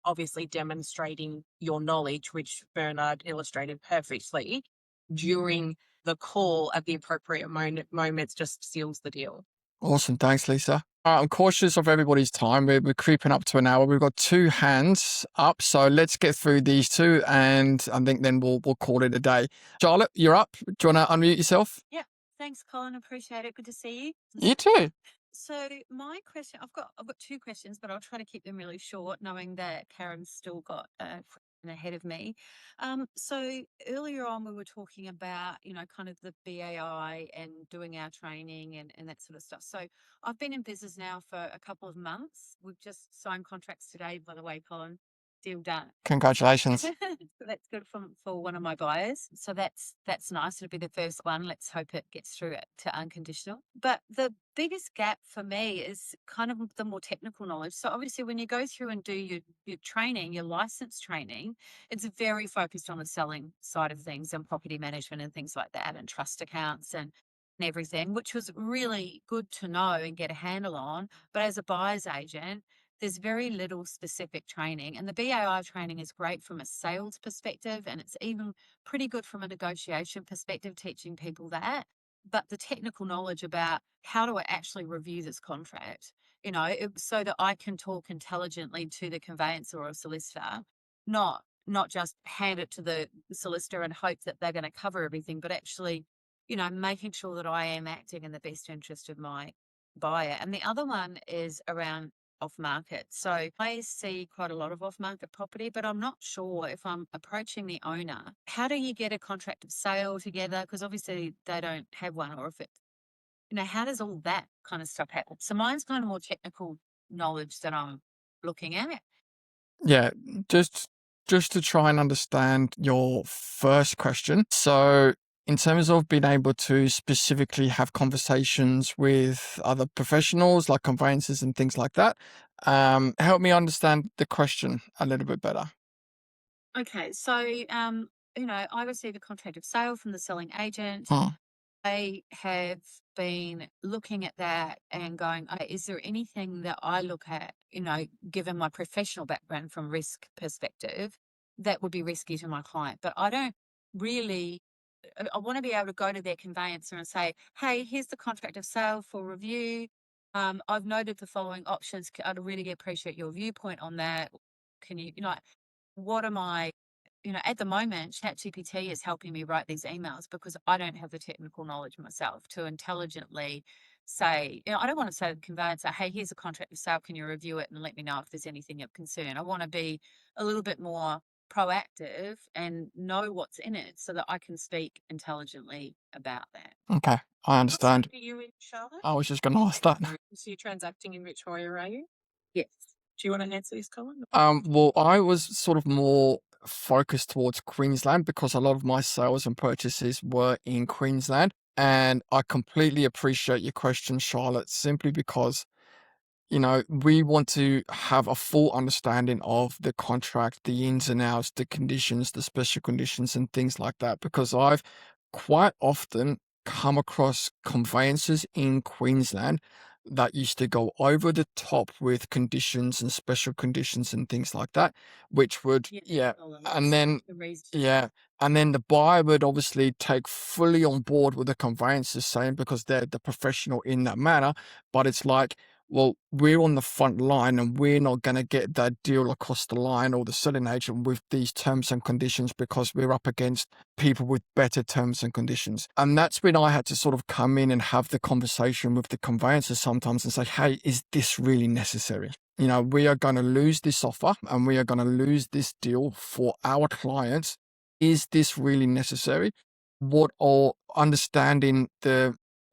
obviously demonstrating your knowledge, which Bernard illustrated perfectly during the call at the appropriate moments, just seals the deal. Awesome. Thanks, Lisa. All right, I'm cautious of everybody's time. We're creeping up to an hour. We've got 2 hands up, so let's get through these 2, and I think then we'll call it a day. Charlotte, you're up. Do you want to unmute yourself? Yeah. Thanks, Colin. Appreciate it. Good to see you. You too. So my question, I've got 2 questions, but I'll try to keep them really short, knowing that Karen's still got a question ahead of me. So earlier on, we were talking about, kind of the BAI and doing our training and that sort of stuff. So I've been in business now for a couple of months. We've just signed contracts today, by the way, Colin. Deal done. Congratulations. So that's good for one of my buyers. So that's nice. It'll be the first one. Let's hope it gets through it to unconditional. But the biggest gap for me is kind of the more technical knowledge. So obviously when you go through and do your training, your license training, it's very focused on the selling side of things and property management and things like that, and trust accounts and everything, which was really good to know and get a handle on. But as a buyer's agent, there's very little specific training, and the BAI training is great from a sales perspective, and it's even pretty good from a negotiation perspective, teaching people that. But the technical knowledge about how do I actually review this contract, so that I can talk intelligently to the conveyancer or solicitor, not not just hand it to the solicitor and hope that they're going to cover everything, but actually, making sure that I am acting in the best interest of my buyer. And the other one is around off market. So I see quite a lot of off market property, but I'm not sure if I'm approaching the owner. How do you get a contract of sale together? Because obviously they don't have one, or if it, how does all that kind of stuff happen? So mine's kind of more technical knowledge that I'm looking at. Yeah, just to try and understand your first question. So in terms of being able to specifically have conversations with other professionals like conveyancers and things like that, help me understand the question a little bit better. Okay, so I receive a contract of sale from the selling agent. Hmm. I have been looking at that and going, is there anything that I look at, given my professional background from risk perspective, that would be risky to my client? But I don't really, I want to be able to go to their conveyancer and say, hey, here's the contract of sale for review. I've noted the following options. I'd really appreciate your viewpoint on that. Can you, what am I, at the moment, ChatGPT is helping me write these emails because I don't have the technical knowledge myself to intelligently say, I don't want to say to the conveyancer, hey, here's a contract of sale, can you review it and let me know if there's anything of concern? I want to be a little bit more proactive and know what's in it so that I can speak intelligently about that. Okay, I understand. Are you in Charlotte? I was just going to ask that. So you're transacting in Victoria, are you? Yes. Do you want to answer this, Colin? Well, I was sort of more focused towards Queensland because a lot of my sales and purchases were in Queensland. And I completely appreciate your question, Charlotte, simply because, we want to have a full understanding of the contract, the ins and outs, the conditions, the special conditions, and things like that. Because I've quite often come across conveyancers in Queensland that used to go over the top with conditions and special conditions and things like that, which would, and then, and then the buyer would obviously take fully on board with the conveyancer saying, because they're the professional in that manner, but it's like, well, we're on the front line and we're not going to get that deal across the line, or the selling agent, with these terms and conditions because we're up against people with better terms and conditions. And that's when I had to sort of come in and have the conversation with the conveyancer sometimes and say, hey, is this really necessary? We are going to lose this offer and we are going to lose this deal for our clients. Is this really necessary? Or understanding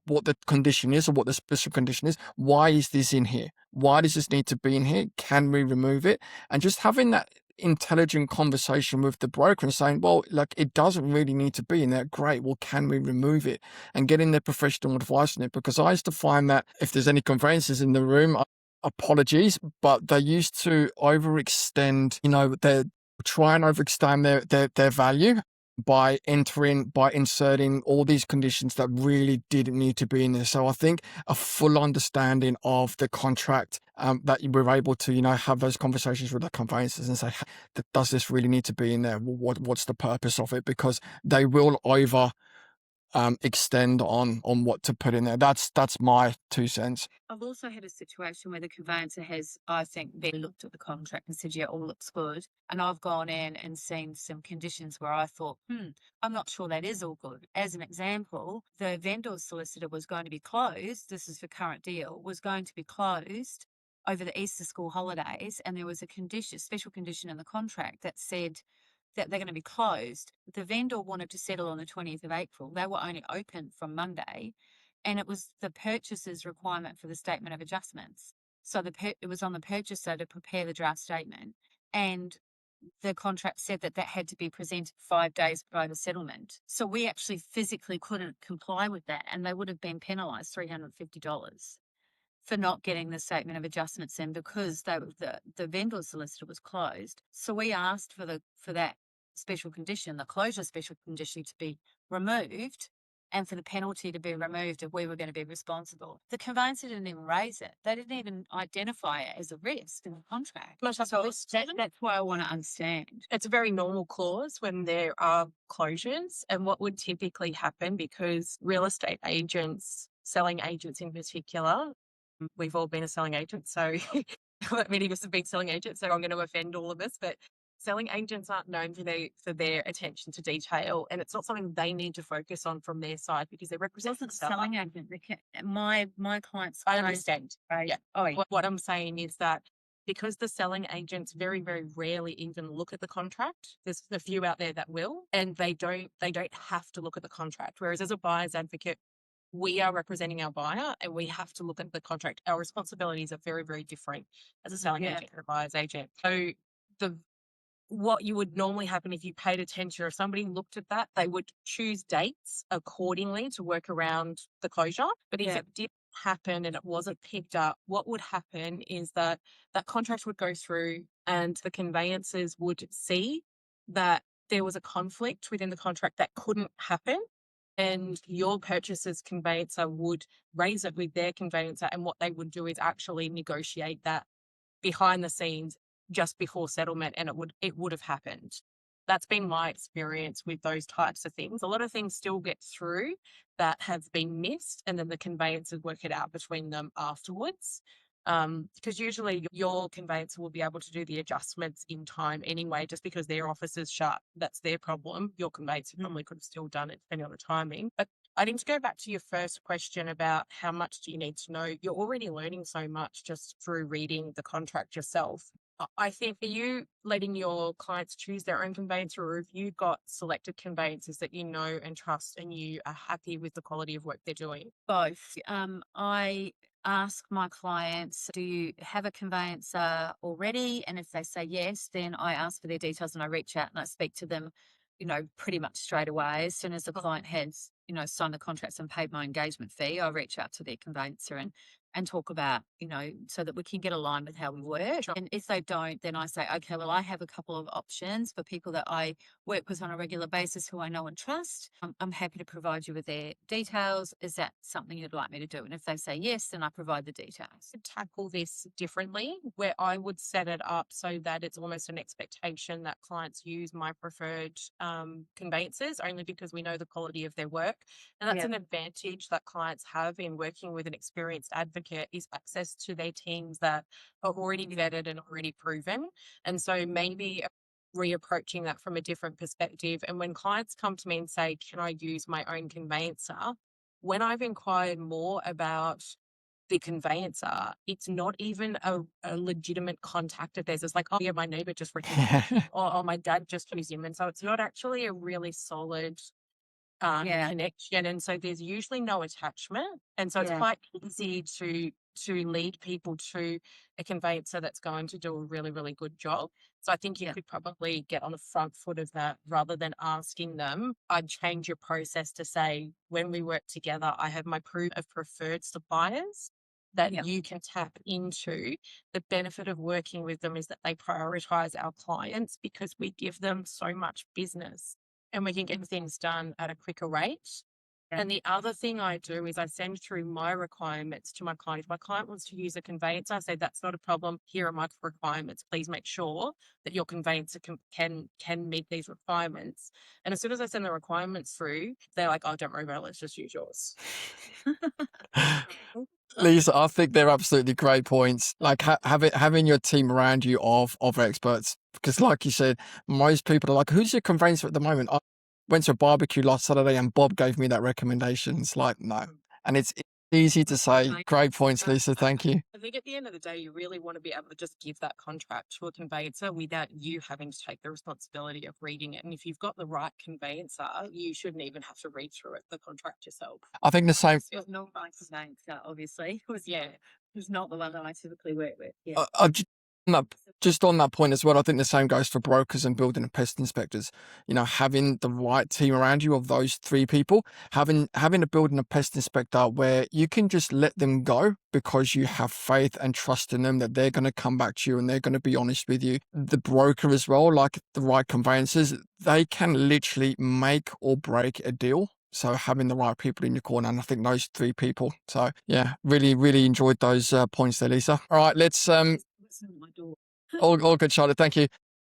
what the condition is or what the special condition is. Why is this in here? Why does this need to be in here? Can we remove it? And just having that intelligent conversation with the broker and saying, well, like, it doesn't really need to be in there. Great. Well, can we remove it? And getting their professional advice on it. Because I used to find that if there's any conveyancers in the room, apologies, but they used to overextend, they try and overextend their value by inserting all these conditions that really didn't need to be in there. So I think a full understanding of the contract, that we're able to, have those conversations with the conveyancers and say, does this really need to be in there? What's the purpose of it? Because they will extend on what to put in there. That's my 2 cents. I've also had a situation where the conveyancer has, I think, been looked at the contract and said, yeah, all looks good. And I've gone in and seen some conditions where I thought, I'm not sure that is all good. As an example, the vendor's solicitor was going to be closed. This is for current deal, was going to be closed over the Easter school holidays. And there was a special condition in the contract that said that they're going to be closed. The vendor wanted to settle on the 20th of April. They were only open from Monday, and it was the purchaser's requirement for the statement of adjustments. So it was on the purchaser to prepare the draft statement, and the contract said that had to be presented 5 days prior to settlement. So we actually physically couldn't comply with that, and they would have been penalised $350 for not getting the statement of adjustments in because the vendor solicitor was closed. So we asked for that special condition, the closure special condition, to be removed and for the penalty to be removed if we were going to be responsible. The conveyancer didn't even raise it. They didn't even identify it as a risk in the contract. That's why I want to understand. It's a very normal clause when there are closures, and what would typically happen, because real estate agents, selling agents in particular, we've all been a selling agent, so many of us have been selling agents, so I'm going to offend all of us, but selling agents aren't known for their attention to detail, and it's not something they need to focus on from their side because they represent Wasn't the seller. selling agent. My clients. I don't- understand. Right. Yeah. Oh, yeah. What I'm saying is that because the selling agents very, very rarely even look at the contract, there's a few out there that will, and they don't have to look at the contract. Whereas as a buyer's advocate, we are representing our buyer and we have to look at the contract. Our responsibilities are very, very different as a selling Yeah. agent or a buyer's agent. So what you would normally happen if you paid attention or if somebody looked at that, they would choose dates accordingly to work around the closure. But if Yeah. it did happen and it wasn't picked up, what would happen is that contract would go through and the conveyancers would see that there was a conflict within the contract that couldn't happen. And your purchaser's conveyancer would raise it with their conveyancer, and what they would do is actually negotiate that behind the scenes just before settlement, and it would have happened. That's been my experience with those types of things. A lot of things still get through that have been missed, and then the conveyancers work it out between them afterwards. Because usually your conveyancer will be able to do the adjustments in time anyway, just because their office is shut. That's their problem. Your conveyancer probably could have still done it depending on the timing. But I need to go back to your first question about how much do you need to know. You're already learning so much just through reading the contract yourself. I think, are you letting your clients choose their own conveyancer, or have you got selected conveyancers that you know and trust and you are happy with the quality of work they're doing? Both. I ask my clients, do you have a conveyancer already? And if they say yes, then I ask for their details and I reach out and I speak to them, pretty much straight away. As soon as the client has, signed the contracts and paid my engagement fee, I reach out to their conveyancer and talk about, so that we can get aligned with how we work. Sure. And if they don't, then I say, okay, well, I have a couple of options for people that I work with on a regular basis who I know and trust. I'm happy to provide you with their details. Is that something you'd like me to do? And if they say yes, then I provide the details. To tackle this differently, where I would set it up so that it's almost an expectation that clients use my preferred conveyancers, only because we know the quality of their work. And that's Yeah. an advantage that clients have in working with an experienced advocate, is access to their teams that are already vetted and already proven. And so maybe reapproaching that from a different perspective. And when clients come to me and say, can I use my own conveyancer? When I've inquired more about the conveyancer, it's not even a legitimate contact of theirs. It's like, oh yeah, my neighbor just recommended or my dad just used him. And so it's not actually a really solid Yeah. connection. And so there's usually no attachment. And so it's Yeah. quite easy to lead people to a conveyancer that's going to do a really, really good job. So I think you Yeah. could probably get on the front foot of that rather than asking them. I'd change your process to say, when we work together, I have my proof of preferred suppliers that Yeah. you can tap into. The benefit of working with them is that they prioritize our clients because we give them so much business and we can get things done at a quicker rate. Yeah. And the other thing I do is I send through my requirements to my client. If my client wants to use a conveyancer, I say, that's not a problem. Here are my requirements. Please make sure that your conveyancer can meet these requirements. And as soon as I send the requirements through, they're like, oh, don't worry about it. Let's just use yours. Lisa, I think they're absolutely great points. Like having your team around you of experts, because like you said, most people are like, "Who's your conveyancer at the moment?" I went to a barbecue last Saturday, and Bob gave me that recommendation. It's like no, and it's easy to say. Great points, Lisa. Thank you. I think at the end of the day, you really want to be able to just give that contract to a conveyancer without you having to take the responsibility of reading it. And if you've got the right conveyancer, you shouldn't even have to read through it, the contract yourself. I think the same. It's not my conveyancer, obviously. Yeah. It's not the one that I typically work with. Yeah. Just on that point as well, I think the same goes for brokers and building and pest inspectors. Having the right team around you of those three people, having a building and pest inspector where you can just let them go because you have faith and trust in them that they're going to come back to you and they're going to be honest with you. The broker as well, like the right conveyancers, they can literally make or break a deal. So having the right people in your corner, and I think those three people. So yeah, really, really enjoyed those points there, Lisa. All right, let's My door. all good, Charlotte. Thank you.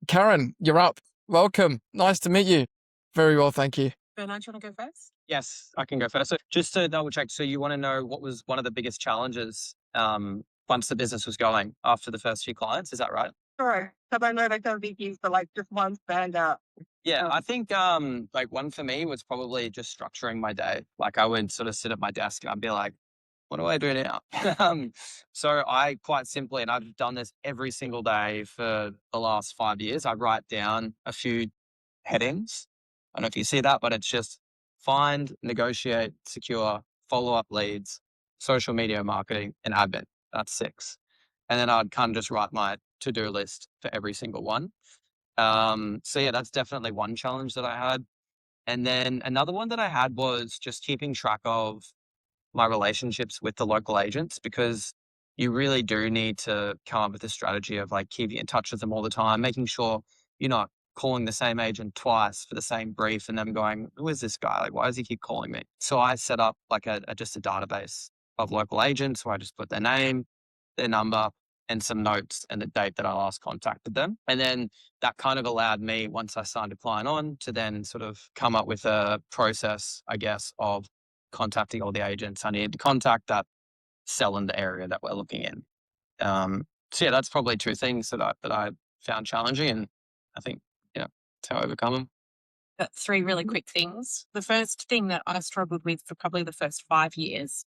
Karen, you're up. Welcome. Nice to meet you. Very well, thank you. Bernard, do you want to go first? Yes, I can go first. So just to double check, so you want to know what was one of the biggest challenges once the business was going after the first few clients, is that right? Sorry, because I know they're going to be used for like just one standout. Yeah, I think like one for me was probably just structuring my day. Like I would sort of sit at my desk and I'd be like, what do I do now? So I quite simply, and I've done this every single day for the last 5 years, I write down a few headings. I don't know if you see that, but it's just find, negotiate, secure, follow up leads, social media marketing, and admin. That's 6. And then I'd kind of just write my to-do list for every single one. So yeah, that's definitely one challenge that I had. And then another one that I had was just keeping track of my relationships with the local agents, because you really do need to come up with a strategy of like keeping in touch with them all the time, making sure you're not calling the same agent twice for the same brief and them going, who is this guy? Like, why does he keep calling me? So I set up like just a database of local agents where I just put their name, their number, and some notes and the date that I last contacted them. And then that kind of allowed me, once I signed a client on, to then sort of come up with a process, I guess, of contacting all the agents I need to contact that sell in the area that we're looking in. So yeah, that's probably 2 things that I found challenging, and I think, that's how I overcome them. 3 really quick things. The first thing that I struggled with for probably the first 5 years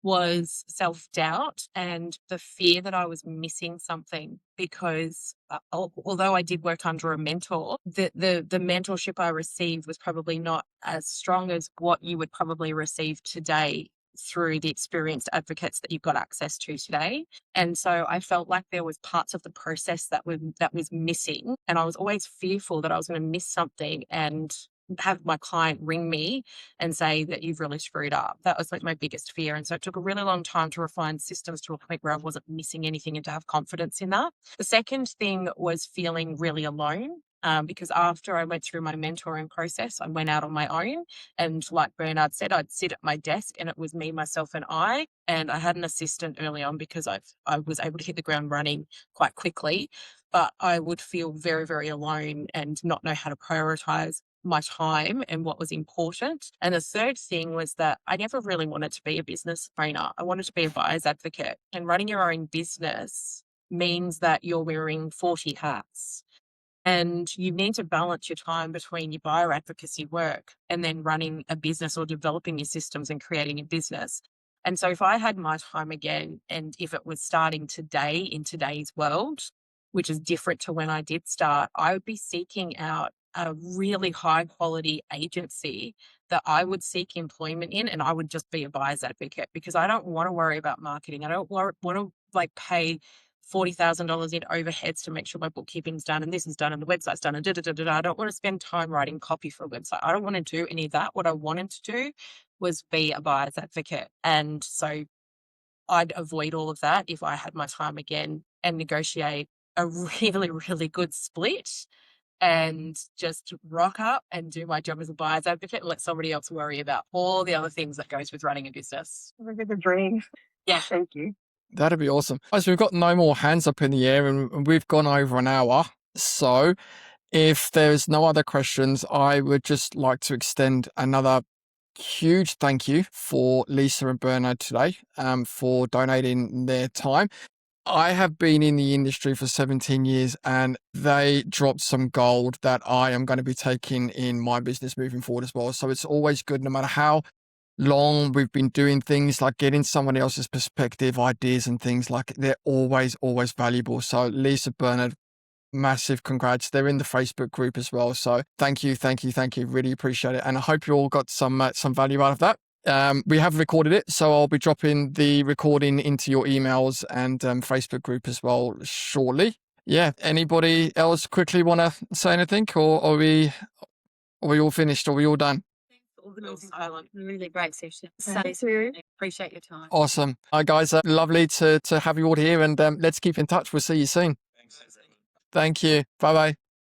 was self-doubt and the fear that I was missing something, because although I did work under a mentor, the mentorship I received was probably not as strong as what you would probably receive today through the experienced advocates that you've got access to today. And so I felt like there was parts of the process that was missing, and I was always fearful that I was going to miss something and have my client ring me and say that you've really screwed up. That was like my biggest fear. And so it took a really long time to refine systems to a point where I wasn't missing anything and to have confidence in that. The second thing was feeling really alone. Because after I went through my mentoring process, I went out on my own. And like Bernard said, I'd sit at my desk and it was me, myself, and I. And I had an assistant early on because I was able to hit the ground running quite quickly. But I would feel very, very alone and not know how to prioritize my time and what was important. And the third thing was that I never really wanted to be a business owner. I wanted to be a buyer's advocate. And running your own business means that you're wearing 40 hats. And you need to balance your time between your buyer advocacy work and then running a business or developing your systems and creating a business. And so if I had my time again, and if it was starting today in today's world, which is different to when I did start, I would be seeking out a really high quality agency that I would seek employment in, and I would just be a buyer's advocate, because I don't want to worry about marketing. I don't want to like pay $40,000 in overheads to make sure my bookkeeping's done and this is done and the website's done and I don't want to spend time writing copy for a website. I don't want to do any of that. What I wanted to do was be a buyer's advocate. And so I'd avoid all of that if I had my time again and negotiate a really, really good split and just rock up and do my job as a buyer's advocate and let somebody else worry about all the other things that goes with running a business. Living the dream. Yeah. Thank you. That'd be awesome. Guys, we've got no more hands up in the air and we've gone over an hour. So if there's no other questions, I would just like to extend another huge thank you for Lisa and Bernard today for donating their time. I have been in the industry for 17 years and they dropped some gold that I am going to be taking in my business moving forward as well. So it's always good, no matter how long we've been doing things, like getting someone else's perspective, ideas and things, like they're always valuable. So Lisa, Bernard, massive congrats. They're in the Facebook group as well. So thank you. Really appreciate it. And I hope you all got some value out of that. We have recorded it, so I'll be dropping the recording into your emails and Facebook group as well shortly. Yeah. Anybody else quickly want to say anything, or are we all finished? Are we all done? Silent. Really great session. Thank you. Appreciate your time. Awesome. Hi guys, lovely to have you all here, and let's keep in touch. We'll see you soon. Thanks. Thank you. Bye bye.